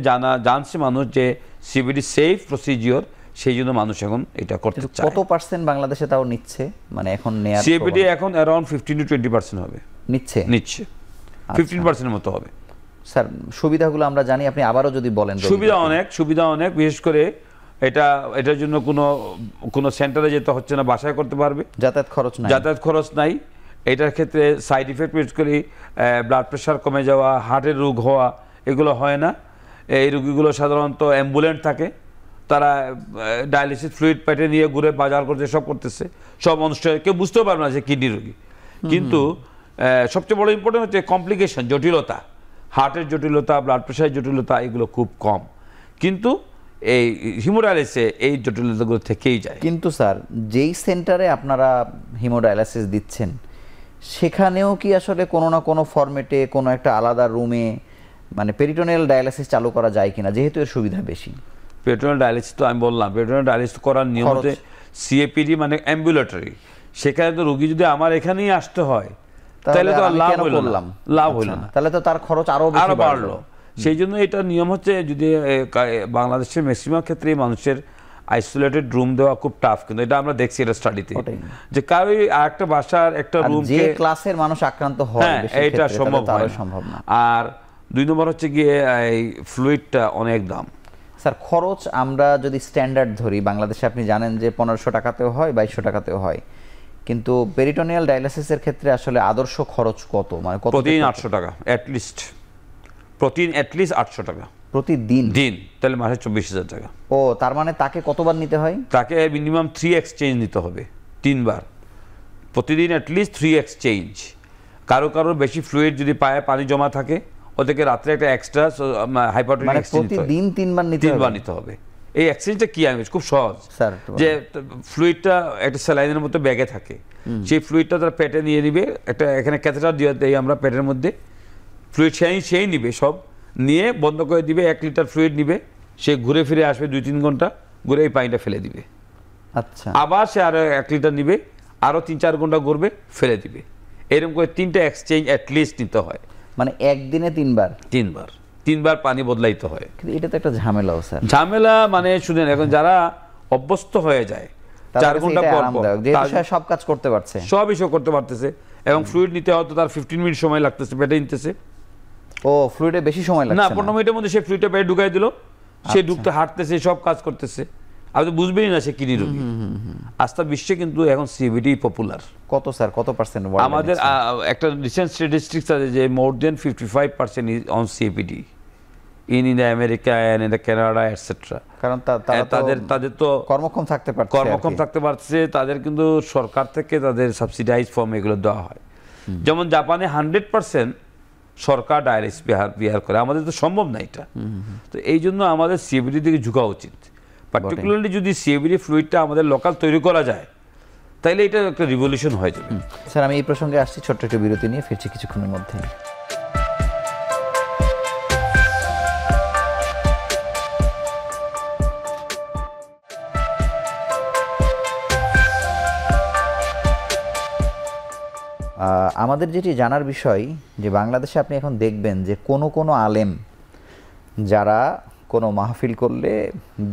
জানছে মানুষ যে সিবিডি সেফ প্রসিজিওর, সেই জন্য মানুষ এখন এটা করতে চায়। কত পার্সেন্ট বাংলাদেশে তাও নিচ্ছে, মানে এখন নেয়ার সিবিডি এখন অ্যারাউন্ড 15 to 20% হবে, নিচ্ছে 15% মতো হবে। স্যার, সুবিধাগুলো আমরা জানি, আপনি আবারও যদি বলেন। সুবিধা অনেক, বিশেষ করে এটার জন্য কোনো সেন্টারে যেতে হচ্ছে না, বাসায় করতে পারবে, যাতায়াত খরচ নাই। এটার ক্ষেত্রে সাইড ইফেক্ট বিশেষ করে ব্লাড প্রেশার কমে যাওয়া, হার্টের রোগ হওয়া, এগুলো হয় না। এই রোগীগুলো সাধারণত অ্যাম্বুলেন্ট থাকে, তারা ডায়ালিসিস ফ্লুইড পেটে নিয়ে ঘুরে বাজার করতে সব করতেছে, সব অনুষ্ঠানে কেউ বুঝতেও পারবে না যে কিডনি রোগী। কিন্তু সবচেয়ে বড় ইম্পর্টেন্ট হচ্ছে কমপ্লিকেশন, জটিলতা, হার্টের জটিলতা, ব্লাড প্রেশারের জটিলতা, এগুলো খুব কম। কিন্তু এই হিমোডায়ালিসিসে এই জটিলতাগুলো থেকেই যায়। কিন্তু স্যার, যেই সেন্টারে আপনারা হিমোডায়ালিসিস দিচ্ছেন সেখানেও কি আসলে কোনো না কোনো ফরম্যাটে কোনো একটা আলাদা রুমে মানে পেরিটোনিয়াল ডায়ালিসিস চালু করা যায় কিনা, যেহেতু এর সুবিধা বেশি? পেরিটোনিয়াল ডায়ালিসিস তো আমি বললাম, পেরিটোনিয়াল ডায়ালিসিস করার নিয়ম হচ্ছে সিএপিডি মানে অ্যাম্বুলেটরি। সেখানে তো রোগী যদি আমার এখানেই আসতে হয় তাহলে তো লাভ হইল না, লাভ হইল না, তাহলে তো তার খরচ আরো বাড়লো। সেই জন্য এটা নিয়ম হচ্ছে, যদি বাংলাদেশের ম্যাক্সিমাম ক্ষেত্রে মানুষের আইসোলেটেড রুম দেওয়া খুব টাফ, কিন্তু এটা আমরা দেখছি এটা স্টাডিতে, যে কারোই আরেকটা বাসার একটা রুম যে ক্লাসের মানুষ আক্রান্ত হয় এটা সম্ভব না। আর 2 নম্বর হচ্ছে গিয়ে এই ফ্লুইডটা অনেক দাম। স্যার, খরচ আমরা যদি স্ট্যান্ডার্ড ধরি, বাংলাদেশে আপনি জানেন যে 1500 টাকাতেও হয়, 2200 টাকাতেও হয়, কিন্তু পেরিটোনিয়াল ডায়ালিসিসের ক্ষেত্রে আসলে আদর্শ খরচ কত? মানে প্রতিদিন 800 টাকা অ্যাটলিস্ট, প্রতিদিন অ্যাটলিস্ট 800 টাকা প্রতিদিন। তাহলে মাসে 24,000 টাকা। ও, তার মানে তাকে কতবার নিতে হয়? তাকে মিনিমাম 3 এক্সচেঞ্জ নিতে হবে, 3 বার প্রতিদিন, অ্যাটলিস্ট 3 এক্সচেঞ্জ। কারো বেশি ফ্লুইড যদি পায়ে পানি জমা থাকে, ওদেরকে রাত্রে একটা এক্সট্রা হাইপারটোনিক এক্সচেঞ্জ প্রতিদিন 3 বার নিতে হবে। এই এক্সচেঞ্জটা কি আমি খুব সহজ, স্যার, যে ফ্লুইডটা একটা স্যালাইনের মতো ব্যাগে থাকে, সেই ফ্লুইডটা তারা পেটে নিয়ে নিবে, একটা এখানে ক্যাথেটার দিয়ে দেই আমরা পেটের মধ্যে, ফ্লুইড সেই নিবে, সব নিয়ে বন্ধ করে দিবে, 1 লিটার ফ্লুইড নিবে, সে ঘুরে ফিরে আসবে 2-3 ঘন্টা, ঘুরে এই পানিটা ফেলে দিবে। আচ্ছা, আবার সে আরো 1 লিটার নিবে, আরো 3-4 ঘন্টা ঘুরবে, ফেলে দিবে। এরকম করে 3টা এক্সচেঞ্জ অ্যাটলিস্ট নিতে হয়। মানে একদিনে 3 বার পানি বদলাইতে হয়। কিন্তু এটা তো একটা ঝামেলাও স্যার। ঝামেলা মানে শুনেন, এখন যারা অভ্যস্ত হয়ে যায় 4 ঘন্টা পর সব কাজ করতে পারছে, সব ইস্যু করতে পারতেছে, এবং ফ্লুইড নিতে হয়তো তার 15 মিনিট সময় লাগতেছে, পেটে নিতেছে। ও, ফ্লুইডে বেশি সময় লাগছে না, 15 মিনিটের মধ্যে সে ফ্লুইডটা পেটে ঢুকাই দিল, সে ঢুকতে হাঁটতেছে, সব কাজ করতেছে, আপনি বুঝবেনই না সে কিডনি রোগী। আস্থা বিশ্বে কিন্তু এখন সিবিডি পপুলার। কত স্যার, কত পার্সেন্ট? আমাদের একটা রিসেন্ট স্ট্যাটিস্টিক্স আছে যে more than 55% is on CBD in America and in Canada etcetera. কারণ তাদের তো কর্মক্ষম থাকতে পারছে, তাদের কিন্তু সরকার থেকে তাদের সাবসিডাইজ ফর্ম এগুলো দেওয়া হয়। যেমন জাপানে 100% সরকার ডায়ালিসিস বিহার করে, আমাদের তো সম্ভব না এটা। তো এই জন্য আমাদের সিবিডি দিকে ঝুঁকা উচিত, পার্টিকুলারলি যদি সিবিডি ফ্লুইডটা আমাদের লোকাল তৈরি করা যায়, তাইলে এটা একটা রিভলিউশন হয়ে যাবে। স্যার, আমি এই প্রসঙ্গে আসছি, ছোট্ট একটু বিরতি নিয়ে ফিরছি কিছুক্ষণের মধ্যে। আমাদের যেটি জানার বিষয়, যে বাংলাদেশে আপনি এখন দেখবেন যে কোনো আলেম যারা কোনো মাহফিল করলে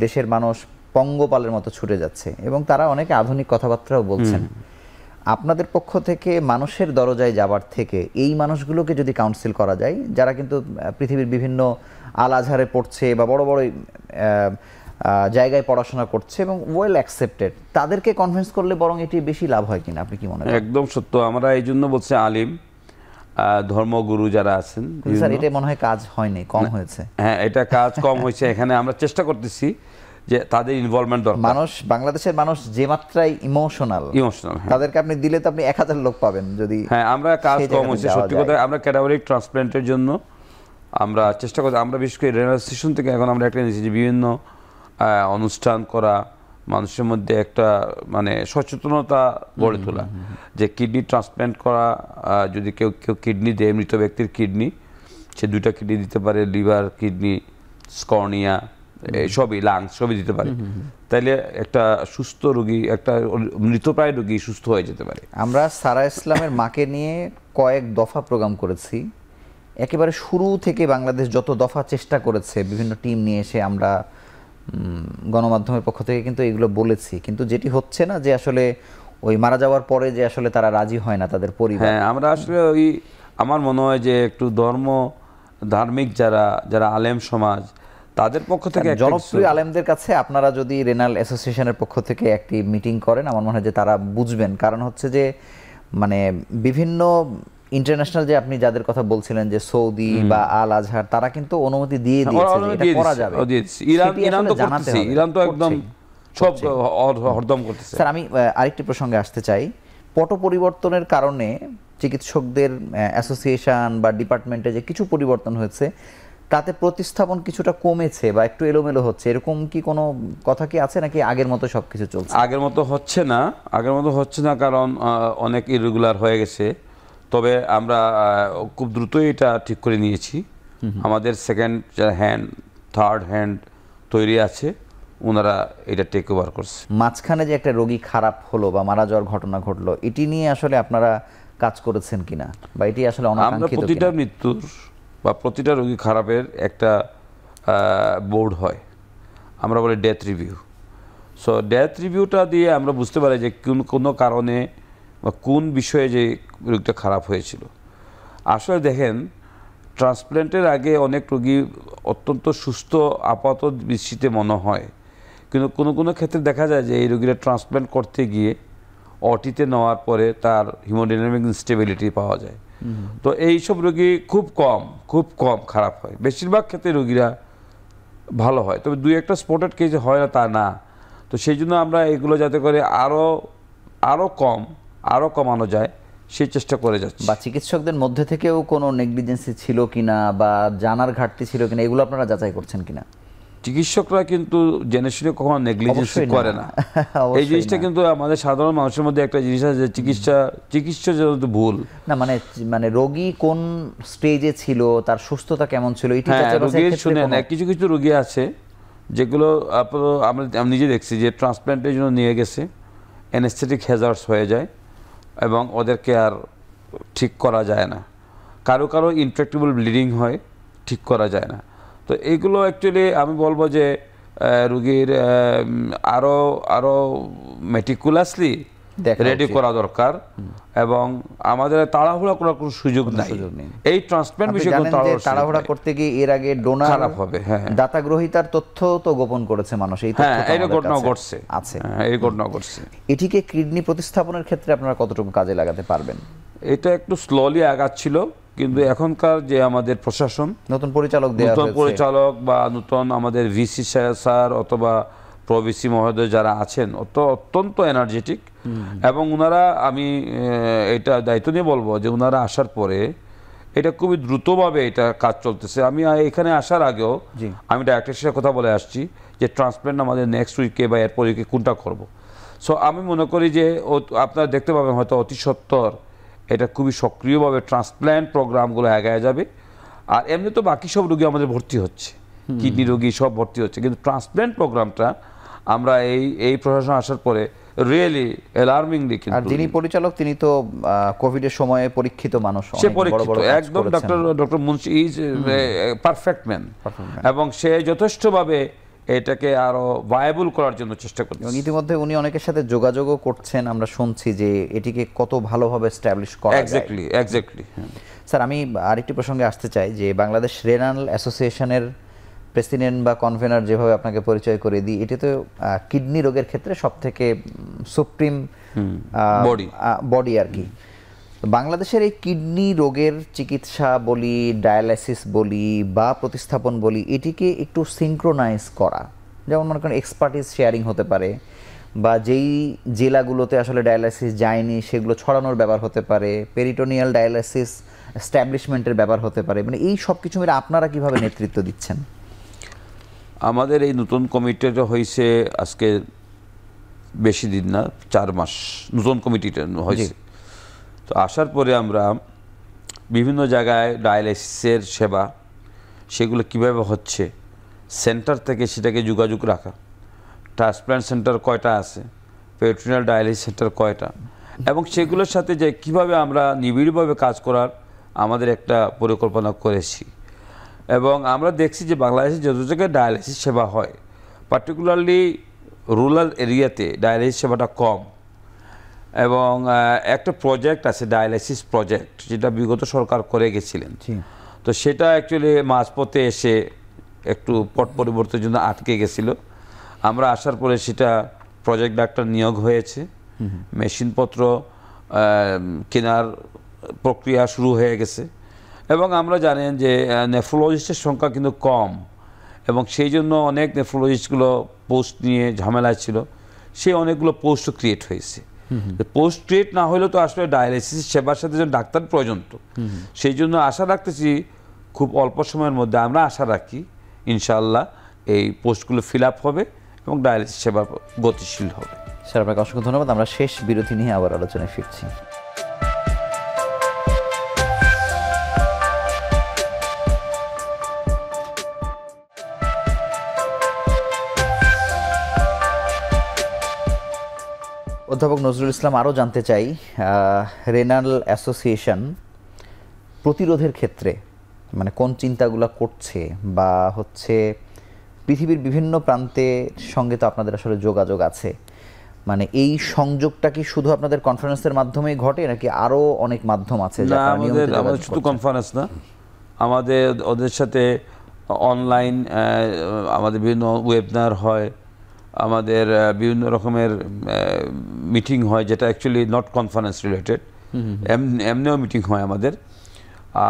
দেশের মানুষ পঙ্গপালের মতো ছুটে যাচ্ছে, এবং তারা অনেকে আধুনিক কথাবার্তাও বলছেন। আপনাদের পক্ষ থেকে মানুষের দরজায় যাবার থেকে এই মানুষগুলোকে যদি কাউন্সিল করা যায়, যারা কিন্তু পৃথিবীর বিভিন্ন আল আজহারে পড়ছে বা বড় বড় জায়গায় পড়াশোনা করছে এবং ওয়েল অ্যাকসেপ্টেড, তাদেরকে কনভিন্স করলে বরং এটি বেশি লাভ হয় কিনা, আপনি কি মনে করেন? একদম সত্য। আমরা এই জন্য বলছি আলিম ধর্মগুরু যারা আছেন, স্যার, এটা মনে হয় কাজ হয়নি, কম হয়েছে। হ্যাঁ, এটা কাজ কম হয়েছে। এখানে আমরা চেষ্টা করতেছি যে তাদের ইনভলভমেন্ট দরকার। বাংলাদেশের মানুষ যে মাত্রায় ইমোশনাল, তাদেরকে আপনি দিলে তো আপনি 1000 লোক পাবেন। যদি হ্যাঁ, আমরা কাজ কম হয়েছে সত্যি কথা। আমরা ক্যাটাগরিক ট্রান্সপ্লান্টের জন্য আমরা চেষ্টা করছি। আমরা বিশেষ করে রেনারেশন থেকে এখন আমরা একটা নিয়েছি যে বিভিন্ন অনুষ্ঠান করা, মানুষের মধ্যে একটা মানে সচেতনতা গড়ে তোলা, যে কিডনি ট্রান্সপ্লান্ট করা, যদি কেউ কিডনি দেয়, মৃত ব্যক্তির কিডনি, সে 2টা কিডনি দিতে পারে, লিভার, কিডনি, স্কর্নিয়া, সবই, লাংস সবই দিতে পারে, তাইলে একটা সুস্থ রোগী, একটা মৃতপ্রায় রোগী সুস্থ হয়ে যেতে পারে। আমরা সারা ইসলামের মাকে নিয়ে কয়েক দফা প্রোগ্রাম করেছি। একেবারে শুরু থেকে বাংলাদেশ যত দফা চেষ্টা করেছে, বিভিন্ন টিম নিয়ে এসে আমরা গণমাধ্যমের পক্ষ থেকে কিন্তু এগুলো বলেছি, কিন্তু যেটি হচ্ছে না, যে আসলে ওই মারা যাওয়ার পরে যে আসলে তারা রাজি হয় না, তাদের পরিবার। হ্যাঁ, আমরা আসলে ওই আমার মনে হয় যে একটু ধার্মিক যারা আলেম সমাজ, তাদের পক্ষ থেকে জনপ্রিয় আলেমদের কাছে আপনারা যদি রেনাল অ্যাসোসিয়েশনের পক্ষ থেকে একটি মিটিং করেন, আমার মনে হয় যে তারা বুঝবেন। কারণ হচ্ছে যে মানে বিভিন্ন ইন্টারন্যাশনাল যে আপনি যাদের কথা বলছিলেন যে সৌদি বা আল আজহার, তারা কিন্তু অনুমতি দিয়ে দিয়েছে যে এটা করা যাবে। ইরান তো করতেছে, ইরান তো একদম সব হরদম করতেছে। স্যার, আমি আরেকটি প্রসঙ্গে আসতে চাই। পট পরিবর্তনের কারণে চিকিৎসকদের অ্যাসোসিয়েশন বা ডিপার্টমেন্টে যে কিছু পরিবর্তন হয়েছে, তাতে প্রতিস্থাপন কিছুটা কমেছে বা একটু এলোমেলো হচ্ছে, এরকম কি কোনো কথা কি আছে, নাকি আগের মতো সবকিছু চলছে? আগের মতো হচ্ছে না, কারণ অনেক ইরেগুলার হয়ে গেছে। তবে আমরা খুব দ্রুতই এটা ঠিক করে নিয়েছি। আমাদের সেকেন্ড হ্যান্ড, থার্ড হ্যান্ড তৈরি আছে, ওনারা এটা টেক ওভার করছে। মাঝখানে যে একটা রোগী খারাপ হলো বা মারা যাওয়ার ঘটনা ঘটলো, এটি নিয়ে আসলে আপনারা কাজ করেছেন কিনা, বা এটি আসলে আমরা অনাকাঙ্ক্ষিত প্রতিটা কিনা? মৃত্যুর বা প্রতিটা রোগী খারাপের একটা বোর্ড হয়, আমরা বলি ডেথ রিভিউ। সো ডেথ রিভিউটা দিয়ে আমরা বুঝতে পারি যে কোনো কারণে বা কোন বিষয়ে যে রোগীটা খারাপ হয়েছিল। আসলে দেখেন, ট্রান্সপ্ল্যান্টের আগে অনেক রোগী অত্যন্ত সুস্থ আপাত দৃষ্টিতে মনে হয়, কিন্তু কোনো ক্ষেত্রে দেখা যায় যে এই রোগীরা ট্রান্সপ্ল্যান্ট করতে গিয়ে অটিতে নেওয়ার পরে তার হিমোডাইনামিক ইনস্টেবিলিটি পাওয়া যায়। তো এইসব রোগী খুব কম খারাপ হয়, বেশিরভাগ ক্ষেত্রে রোগীরা ভালো হয়। তবে দুই একটা স্পটেড কেস হয় না তা না। তো সেই জন্য আমরা এগুলো যাতে করে আরও কমানো যায় সেই চেষ্টা করে যাচ্ছি। বা চিকিৎসকদের মধ্যে থেকেও কোনো নেগলিজেন্সি ছিল কিনা বা জানার ঘাটতি ছিল কিনা, এগুলো আপনারা যাচাই করছেন কিনা? চিকিৎসকরা কিন্তু জেনে শুনে কখনো নেগলিজেন্সি করে না। এই জিনিসটা কিন্তু আমাদের সাধারণ মানুষের মধ্যে একটা জিনিস আছে যে চিকিৎসা যেহেতু ভুল না, মানে রোগী কোন স্টেজে ছিল, তার সুস্থতা কেমন ছিল, এটি রোগীর শুনে না। কিছু রোগী আছে যেগুলো আমরা নিজে দেখছি যে ট্রান্সপ্ল্যান্টের জন্য নিয়ে গেছে, অ্যানেস্থেটিক হ্যাজার্ডস হয়ে যায় এবং ওদেরকে আর ঠিক করা যায় না। কারো ইনট্রাক্টেবল ব্লিডিং হয়, ঠিক করা যায় না। তো এইগুলো অ্যাকচুয়ালি আমি বলবো যে রোগীর আরো মেটিকুলাসলি রেডি করা দরকার এবং আমাদের তাড়াহুড়া করার কোনো সুযোগ নাই। এই ট্রান্সপ্ল্যান্ট বিষয়ে তাড়াহুড়া করতে গিয়ে এর আগে ডোনার খারাপ হবে। হ্যাঁ, দাতা গ্রহীতার তথ্য তো গোপন করেছে মানুষ, এই তথ্য এই ঘটনা ঘটছে আছে, এই ঘটনা ঘটছে। এটিকে কিডনি প্রতিস্থাপনের ক্ষেত্রে আপনারা কতটুকু কাজে লাগাতে পারবেন? এটা একটু স্লোলি আগাচ্ছিল, কিন্তু এখনকার যে আমাদের প্রশাসন, নতুন পরিচালক বা নতুন আমাদের ভিসি স্যার অথবা প্রভিসি মহোদয় যারা আছেন, অত্যন্ত এনার্জেটিক এবং ওনারা, আমি এটা দায়িত্ব নিয়ে বলবো যে ওনারা আসার পরে এটা খুবই দ্রুতভাবে এটা কাজ চলতেছে। আমি এখানে আসার আগেও আমি ডাইরেক্টরের সাথে কথা বলে আসছি যে ট্রান্সপ্ল্যান্ট আমাদের নেক্সট উইকে বা এরপর উইকে কোনটা করব। সো আমি মনে করি যে আপনারা দেখতে পাবেন হয়তো অতি সত্বর এটা খুবই সক্রিয়ভাবে ট্রান্সপ্ল্যান্ট প্রোগ্রামগুলো এগিয়ে যাবে। আর এমনি তো বাকি সব রোগী আমাদের ভর্তি হচ্ছে, কিডনি রোগী সব ভর্তি হচ্ছে, কিন্তু ট্রান্সপ্ল্যান্ট প্রোগ্রামটা আমরা এই প্রশাসন আসার পরে রিয়েলি অ্যালার্মিংলি। আর যিনি পরিচালক তিনি তো কোভিডের সময়ে পরীক্ষিত মানুষ, সে পরীক্ষিত একদম, doctor Munshi is perfect man এবং সে যথেষ্টভাবে এটাকে আরো ভায়াবল করার জন্য চেষ্টা করছেন। ইতিমধ্যে উনি অনেকের সাথে যোগাযোগও করছেন, আমরা শুনছি যে এটিকে কত ভালোভাবে এস্টাবলিশ করা যায়। এক্স্যাক্টলি। স্যার, আমি আরেকটি প্রসঙ্গে আসতে চাই যে বাংলাদেশ রেনাল অ্যাসোসিয়েশনের প্রেসিডেন্ট বা কনভেনার যেভাবে আপনাকে পরিচয় করে দিই, এটি তো কিডনি রোগের ক্ষেত্রে সবথেকে সুপ্রিম বডি আর কি। বাংলাদেশের এই কিডনি রোগের চিকিৎসা বলি, ডায়ালাইসিস বলি বা প্রতিস্থাপন বলি, এটিকে একটু সিনক্রোনাইজ করা, যেমন মনে করেন এক্সপার্টিস শেয়ারিং হতে পারে, বা যেই জেলাগুলোতে আসলে ডায়ালাইসিস যায়নি সেগুলো ছড়ানোর ব্যাপার হতে পারে, পেরিটোনিয়াল ডায়ালাইসিস এস্টাবলিশমেন্টের ব্যাপার হতে পারে, মানে এই সব কিছু মিলে আপনারা কিভাবে নেতৃত্ব দিচ্ছেন? আমাদের এই নতুন কমিটিটা হয়েছে আজকে বেশি দিন না, 4 মাস নতুন কমিটিটা হয়েছে। তো আসার পরে আমরা বিভিন্ন জায়গায় ডায়ালাইসিসের সেবা সেগুলো কিভাবে হচ্ছে, সেন্টার থেকে সেটাকে যোগাযোগ রাখা, ট্রান্সপ্ল্যান্ট সেন্টার কয়টা আছে, পেরিটোনিয়াল ডায়ালাইসিস সেন্টার কয়টা, এবং সেগুলোর সাথে যে কিভাবে আমরা নিবিড়ভাবে কাজ করার আমাদের একটা পরিকল্পনা করেছি। এবং আমরা দেখছি যে বাংলাদেশে যত জায়গায় ডায়ালাইসিস সেবা হয়, পার্টিকুলারলি রুরাল এরিয়াতে ডায়ালাইসিস সেবাটা কম। এবং একটা প্রজেক্ট আছে, ডায়ালাইসিস প্রজেক্ট, যেটা বিগত সরকার করে গেছিলেন। তো সেটা অ্যাকচুয়ালি মাঝপথে এসে একটু পট পরিবর্তনের জন্য আটকে গেছিল। আমরা আসার পরে সেটা প্রজেক্ট ডাক্তার নিয়োগ হয়েছে, মেশিনপত্র কেনার প্রক্রিয়া শুরু হয়ে গেছে এবং আমরা জানেন যে নেফ্রোলজিস্টের সংখ্যা কিন্তু কম এবং সেই জন্য অনেক নেফ্রোলজিস্টগুলো পোস্ট নিয়ে ঝামেলায় ছিল, সেই অনেকগুলো পোস্টও ক্রিয়েট হয়েছে। পোস্ট ক্রিয়েট না হলেও তো আসলে ডায়ালিসিস সেবার সাথে যেন ডাক্তার প্রয়োজন, তো সেই জন্য আশা রাখতেছি খুব অল্প সময়ের মধ্যে আমরা আশা রাখি ইনশাআল্লাহ এই পোস্টগুলো ফিল আপ হবে এবং ডায়ালিসিস সেবা গতিশীল হবে। স্যার আপনাকে অসংখ্য ধন্যবাদ। আমরা শেষ বিরতি নিয়ে আবার আলোচনায় ফিরছি। অধ্যাপক নজরুল ইসলাম, আরও জানতে চাই রেনাল অ্যাসোসিয়েশন প্রতিরোধের ক্ষেত্রে মানে কোন চিন্তাগুলো করছে, বা হচ্ছে পৃথিবীর বিভিন্ন প্রান্তের সঙ্গে তো আপনাদের আসলে যোগাযোগ আছে, মানে এই সংযোগটা কি শুধু আপনাদের কনফারেন্সের মাধ্যমেই ঘটে নাকি আরও অনেক মাধ্যম আছে? না, আমাদের শুধু কনফারেন্স না, আমাদের ওদের সাথে অনলাইন আমাদের বিভিন্ন ওয়েবিনার হয়, আমাদের বিভিন্ন রকমের মিটিং হয় যেটা অ্যাকচুয়ালি নট কনফারেন্স রিলেটেড, এমনিও মিটিং হয় আমাদের।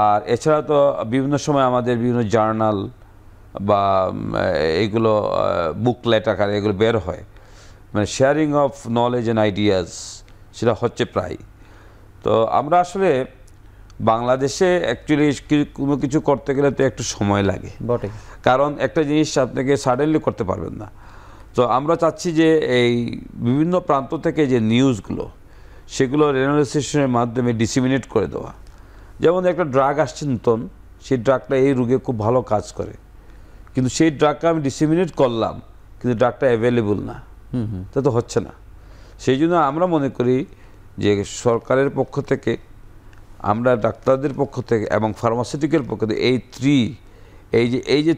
আর এছাড়া তো বিভিন্ন সময় আমাদের বিভিন্ন জার্নাল বা এইগুলো বুকলেট আকারে এগুলো বের হয়, মানে sharing of knowledge and ideas সেটা হচ্ছে প্রায়। তো আমরা আসলে বাংলাদেশে অ্যাকচুয়ালি কোনো কিছু করতে গেলে তো একটু সময় লাগে বটে, কারণ একটা জিনিস আপনাকে সাডেনলি করতে পারবেন না। তো আমরা চাচ্ছি যে এই বিভিন্ন প্রান্ত থেকে যে নিউজগুলো সেগুলো রেনাল অ্যাসোসিয়েশনের মাধ্যমে ডিসিমিনেট করে দেওয়া। যেমন একটা ড্রাগ আসছে নতুন, সেই ড্রাগটা এই রোগে খুব ভালো কাজ করে, কিন্তু সেই ড্রাগটা আমি ডিসিমিনেট করলাম কিন্তু ড্রাগটা অ্যাভেলেবল না, তা তো হচ্ছে না। সেই জন্য আমরা মনে করি যে সরকারের পক্ষ থেকে, আমরা ডাক্তারদের পক্ষ থেকে এবং ফার্মাসিউটিক্যাল পক্ষ থেকে এই যে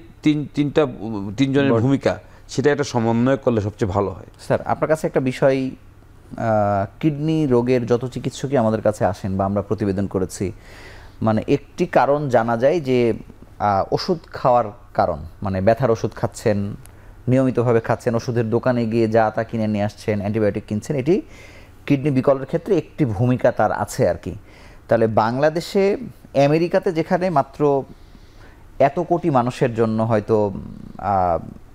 তিনজনের ভূমিকা, সেটা একটা সমন্বয় করলে সবচেয়ে ভালো হয়। স্যার আপনার কাছে একটা বিষয়, কিডনি রোগের যত চিকিৎসকই আমাদের কাছে আসেন বা আমরা প্রতিবেদন করেছি, মানে একটি কারণ জানা যায় যে ওষুধ খাওয়ার কারণ, মানে ব্যথার ওষুধ খাচ্ছেন, নিয়মিতভাবে খাচ্ছেন, ওষুধের দোকানে গিয়ে যা তা কিনে নিয়ে আসছেন, অ্যান্টিবায়োটিক কিনছেন, এটি কিডনি বিকলের ক্ষেত্রে একটি ভূমিকা তার আছে আর কি। তাহলে বাংলাদেশে আমেরিকাতে যেখানে মাত্র এত কোটি মানুষের জন্য হয়তো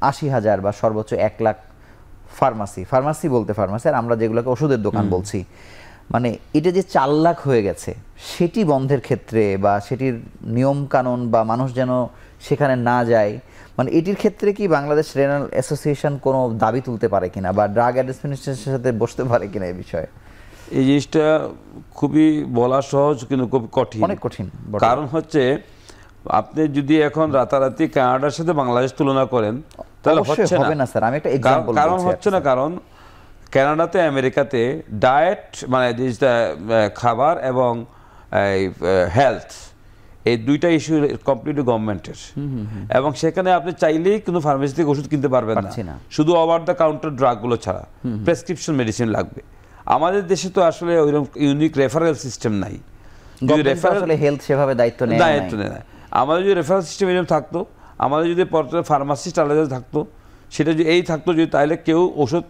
৮০,০০০ বা সর্বোচ্চ ১ লাখ ফার্মাসি বলতে ফার্মাসি, আর আমরা যেগুলোকে ওষুধের দোকান বলছি, মানে এটা যে ৪ লাখ হয়ে গেছে, সেটি বন্ধের ক্ষেত্রে বা সেটির নিয়মকানুন বা মানুষ যেন সেখানে না যায়, মানে এটির ক্ষেত্রে কি বাংলাদেশ রেনাল অ্যাসোসিয়েশন কোনো দাবি তুলতে পারে কিনা বা ড্রাগ অ্যাডমিনিস্ট্রেশনের সাথে বসতে পারে কিনা এই বিষয়ে? এই জিনিসটা খুবই বলা সহজ কিন্তু খুব কঠিন, অনেক কঠিন। কারণ হচ্ছে আপনি যদি এখন রাতারাতি কানাডার সাথে বাংলাদেশ তুলনা করেন তাহলে হচ্ছে না স্যার। আমি একটা এক্সাম্পল বলছি। কারণ হচ্ছে না, কারণ কানাডাতে আমেরিকাতে ডায়েট মানে খাবার এবং হেলথ, এই দুইটা ইস্যু কমপ্লিটলি গভর্নমেন্টের, এবং সেখানে আপনি চাইলেই কোনো ফার্মেসি থেকে ওষুধ কিনতে পারবেন না, শুধু ওভার দ্য কাউন্টার ড্রাগগুলো ছাড়া প্রেসক্রিপশন মেডিসিন লাগবে। আমাদের দেশে তো আসলে ওইরকম ইউনিক রেফারেল সিস্টেম নাই, হেলথ সেভাবে দায়িত্ব নেয় না। আমাদের যদি রেফারেল সিস্টেম এরকম থাকতো, আমাদের যদি ফার্মাসিস্ট আলাদা থাকতো, সেটা যদি এই থাকতো যদি, তাহলে কেউ ওষুধ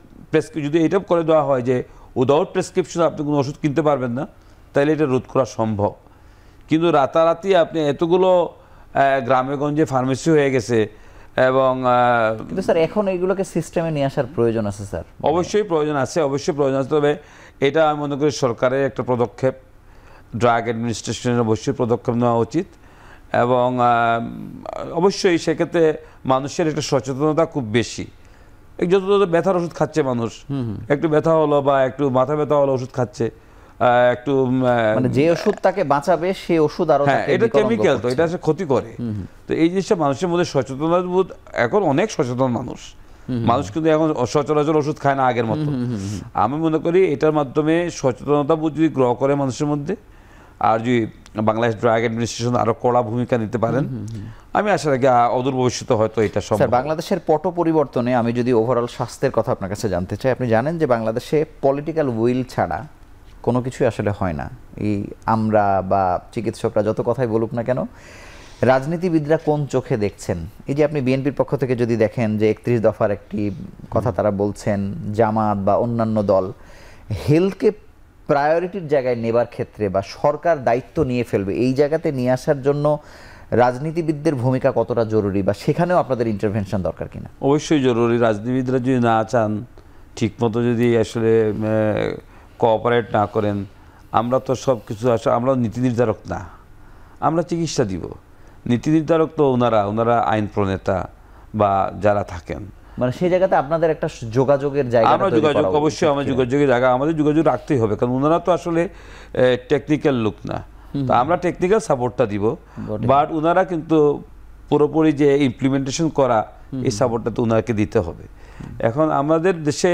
যদি এইটা করে দেওয়া হয় যে উইদাউট প্রেসক্রিপশন আপনি কোনো ওষুধ কিনতে পারবেন না, তাহলে এটা রোধ করা সম্ভব। কিন্তু রাতারাতি আপনি এতগুলো গ্রামে গঞ্জে ফার্মেসি হয়ে গেছে, এবং কিন্তু স্যার এখন এইগুলোকে সিস্টেমে নিয়ে আসার প্রয়োজন আছে স্যার। অবশ্যই প্রয়োজন আছে, তবে এটা আমি মনে করি সরকারের একটা পদক্ষেপ, ড্রাগ অ্যাডমিনিস্ট্রেশনের অবশ্যই পদক্ষেপ নেওয়া উচিত, এবং অবশ্যই সেক্ষেত্রে মানুষের একটা সচেতনতা খুব বেশি। যত ব্যথার ওষুধ খাচ্ছে মানুষ, একটু ব্যথা হলো বা একটু মাথা ব্যথা হলো ওষুধ খাচ্ছে, একটু মানে যে ওষুধ তাকে বাঁচাবে সেই ওষুধ আরো, হ্যাঁ এটা কেমিক্যাল, তো এটা ক্ষতি করে। তো এই জিনিসটা মানুষের মধ্যে সচেতনতা বোধ, এখন অনেক সচেতন মানুষ কিন্তু এখন সচরাচর ওষুধ খায় না আগের মতো। আমি মনে করি এটার মাধ্যমে সচেতনতা বোধ যদি গ্রহ করে মানুষের মধ্যে, আর যদি বাংলাদেশ ড্রাগ অ্যাডমিনিস্ট্রেশন আরো কড়া ভূমিকা নিতে পারেন, আমি আশা রাখি অদূর ভবিষ্যতে হয়তো এটা সম্ভব। বাংলাদেশের পট পরিবর্তনে আমি যদি ওভারঅল স্বাস্থ্যের কথা আপনার কাছে জানতে চাই, আপনি জানেন যে বাংলাদেশে পলিটিক্যাল উইল ছাড়া কোনো কিছুই আসলে হয় না। এই আমরা বা চিকিৎসকরা যত কথাই বলুক না কেন, রাজনীতিবিদরা কোন চোখে দেখছেন, এই যে আপনি বিএনপির পক্ষ থেকে যদি দেখেন যে ৩১ দফার একটি কথা তারা বলছেন, জামাত বা অন্যান্য দল হেলথকে প্রায়োরিটির জায়গায় নেবার ক্ষেত্রে বা সরকার দায়িত্ব নিয়ে ফেলবে এই জায়গাতে নিয়ে আসার জন্য রাজনীতিবিদদের ভূমিকা কতটা জরুরি, বা সেখানেও আপনাদের ইন্টারভেনশন দরকার কিনা? অবশ্যই জরুরি। রাজনীতিবিদরা যদি না চান, ঠিকমতো যদি আসলে কোঅপারেট না করেন, আমরা তো সব কিছু আসলে আমরা নীতি নির্ধারক না, আমরা চিকিৎসা দিব। নীতি নির্ধারক তো ওনারা আইন প্রণেতা বা যারা থাকেন, মানে সেই জায়গাতে আপনাদের একটা যোগাযোগের জায়গা, আমরা যোগাযোগ অবশ্যই আমার যোগাযোগের জায়গা আমাদের যোগাযোগ রাখতেই হবে, কারণ ওনারা তো আসলে টেকনিক্যাল লোক না, তো আমরা টেকনিক্যাল সাপোর্টটা দিব, বাট ওনারা কিন্তু পুরোপুরি যে ইমপ্লিমেন্টেশন করা এই সাপোর্টটা তো ওনাকে দিতে হবে। এখন আমাদের দেশে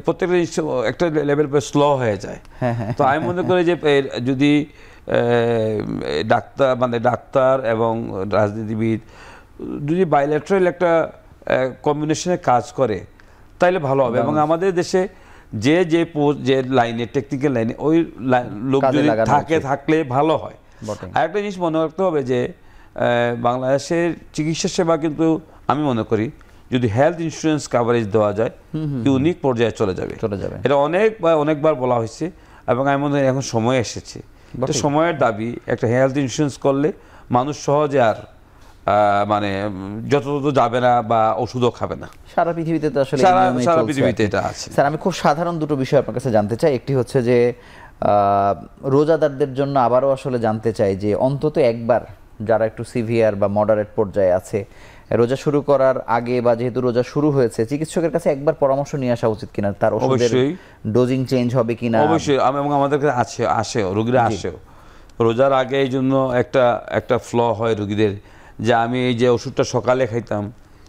প্রত্যেকটা জিনিস একটা লেভেল পর স্লো হয়ে যায়, তো আমি মনে করি যে যদি ডাক্তার এবং রাজনীতিবিদ যদি বাইল্যাটারাল একটা কম্বিনেশনে কাজ করে তাইলে ভালো হবে। এবং আমাদের দেশে যে লাইনে টেকনিক্যাল লাইনে ওই লোক যদি থাকলে ভালো হয়। আরেকটা জিনিস মনে রাখতে হবে যে বাংলাদেশের চিকিৎসা সেবা কিন্তু আমি মনে করি যদি হেলথ ইন্স্যুরেন্স কাভারেজ দেওয়া যায় ইউনিক পর্যায়ে চলে যাবে। এটা অনেকবার বলা হয়েছে এবং আমি মনে করি এখন সময় এসেছে, সময়ের দাবি। একটা হেলথ ইন্স্যুরেন্স করলে মানুষ সহজে আর মানে যত যাবে না বা ওষুধও খাবে না। সারা পৃথিবীতে তো আসলে সারা পৃথিবীতে এটা আছে। স্যার, আমি খুব সাধারণ দুটো বিষয় আপনার কাছে জানতে চাই। একটি হচ্ছে যে রোজাদারদের জন্য আবারও আসলে জানতে চাই যে অন্তত একবার যারা একটু সিভিয়ার বা মডারেট পর্যায়ে আছে, রোজা শুরু করার আগে বা যেহেতু রোজা শুরু হয়েছে, চিকিৎসকের কাছে একবার পরামর্শ নিয়ে আসা উচিত কিনা, তার ওষুধের ডোজিং চেঞ্জ হবে কিনা? অবশ্যই। এবং আমাদের কাছে আসেও রোগীরা আসেও রোজার আগে। এই জন্য একটা ফ্ল হয় রোগীদের যে আমি এই যে ওষুধটা সকালে খাইতাম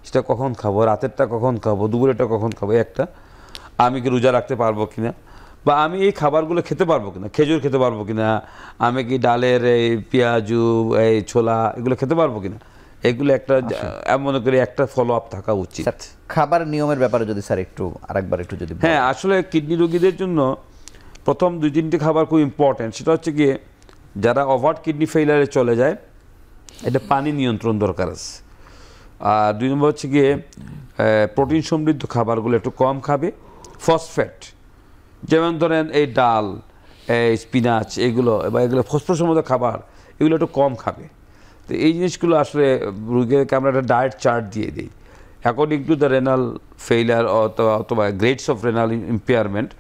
সেটা কখন খাবো, রাতেরটা কখন খাবো, দুপুরেরটা কখন খাবো, একটা আমি কি রোজা রাখতে পারবো কিনা, বা আমি এই খাবারগুলো খেতে পারবো কিনা, খেজুর খেতে পারবো কিনা, আমি কি ডালের এই পেঁয়াজু এই ছোলা এগুলো খেতে পারবো কিনা, এগুলো একটা মনে করি একটা ফলো আপ থাকা উচিত। খাবার নিয়মের ব্যাপারে যদি স্যার একটু আরেকবার একটু যদি। হ্যাঁ, আসলে কিডনি রোগীদের জন্য প্রথম 2-3টি খাবার খুব ইম্পর্টেন্ট। সেটা হচ্ছে গিয়ে যারা ওভার কিডনি ফেইলারে চলে যায়, এটা পানি নিয়ন্ত্রণ দরকার আছে। আর 2 নম্বর হচ্ছে গিয়ে প্রোটিন সমৃদ্ধ খাবারগুলো একটু কম খাবে। ফসফেট, যেমন ধরেন এই ডাল, এই স্পিনাচ, এগুলো ফসফরাস সমৃদ্ধ খাবার, এগুলো একটু কম খাবে। তো এই জিনিসগুলো আসলে রোগীকে আমরা একটা ডায়েট চার্ট দিয়ে দিই according to the renal failure অথবা গ্রেডস অফ রেনাল ইম্পেয়ারমেন্ট।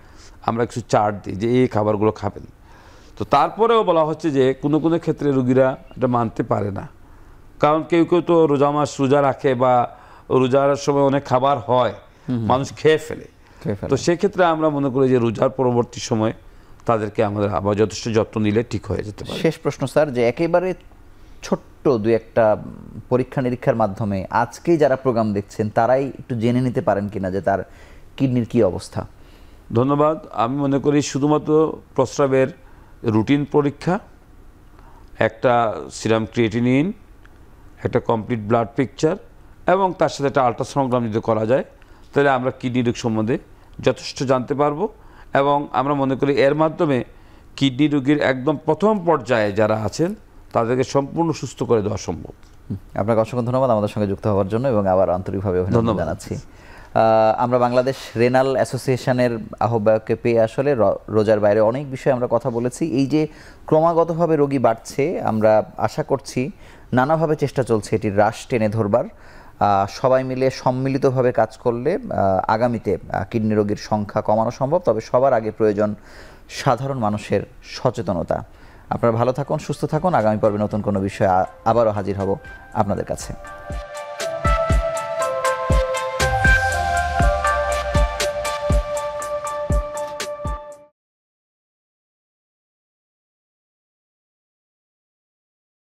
আমরা কিছু চার্ট দিই যে এই খাবারগুলো খাবেন। তো তারপরেও বলা হচ্ছে যে কোনো ক্ষেত্রে রোগীরা এটা মানতে পারে না, কারণ কেউ তো রোজা মাস রোজা রাখে বা রোজার সময় অনেক খাবার হয়, মানুষ খেয়ে ফেলে। তো সেক্ষেত্রে আমরা মনে করি যে রোজার পরবর্তী সময় তাদেরকে আমাদের আবার যথেষ্ট যত্ন নিলে ঠিক হয়ে যেতে পারে। শেষ প্রশ্ন স্যার, যে একেবারে ছোট্ট 2-1টা পরীক্ষা নিরীক্ষার মাধ্যমে আজকেই যারা প্রোগ্রাম দেখছেন তারাই একটু জেনে নিতে পারেন কিনা যে তার কিডনির কি অবস্থা? ধন্যবাদ। আমি মনে করি শুধুমাত্র প্রস্রাবের রুটিন পরীক্ষা, একটা সিরাম ক্রিয়েটিনিন, একটা কমপ্লিট ব্লাড পিকচার এবং তার সাথে একটা আল্ট্রাসোনোগ্রাম যদি করা যায় তাহলে আমরা কিডনি রোগ সম্বন্ধে যথেষ্ট জানতে পারবো। এবং আমরা মনে করি এর মাধ্যমে কিডনি রোগীর একদম প্রথম পর্যায়ে যারা আছেন তাদেরকে সম্পূর্ণ সুস্থ করে দেওয়া সম্ভব। আপনাকে অসংখ্য ধন্যবাদ আমাদের সঙ্গে যুক্ত হওয়ার জন্য এবং আবার আন্তরিকভাবে অভিনন্দন জানাচ্ছি। আমরা বাংলাদেশ রেনাল অ্যাসোসিয়েশনের আহ্বায়ককে পেয়ে আসলে রোজার বাইরে অনেক বিষয়ে আমরা কথা বলেছি। এই যে ক্রমাগতভাবে রোগী বাড়ছে, আমরা আশা করছি নানাভাবে চেষ্টা চলছে এটি হ্রাস টেনে ধরবার। সবাই মিলে সম্মিলিতভাবে কাজ করলে আগামীতে কিডনি রোগীর সংখ্যা কমানো সম্ভব। তবে সবার আগে প্রয়োজন সাধারণ মানুষের সচেতনতা। আপনারা ভালো থাকুন, সুস্থ থাকুন। আগামী পর্বে নতুন কোনো বিষয়ে আবারও হাজির হব আপনাদের কাছে।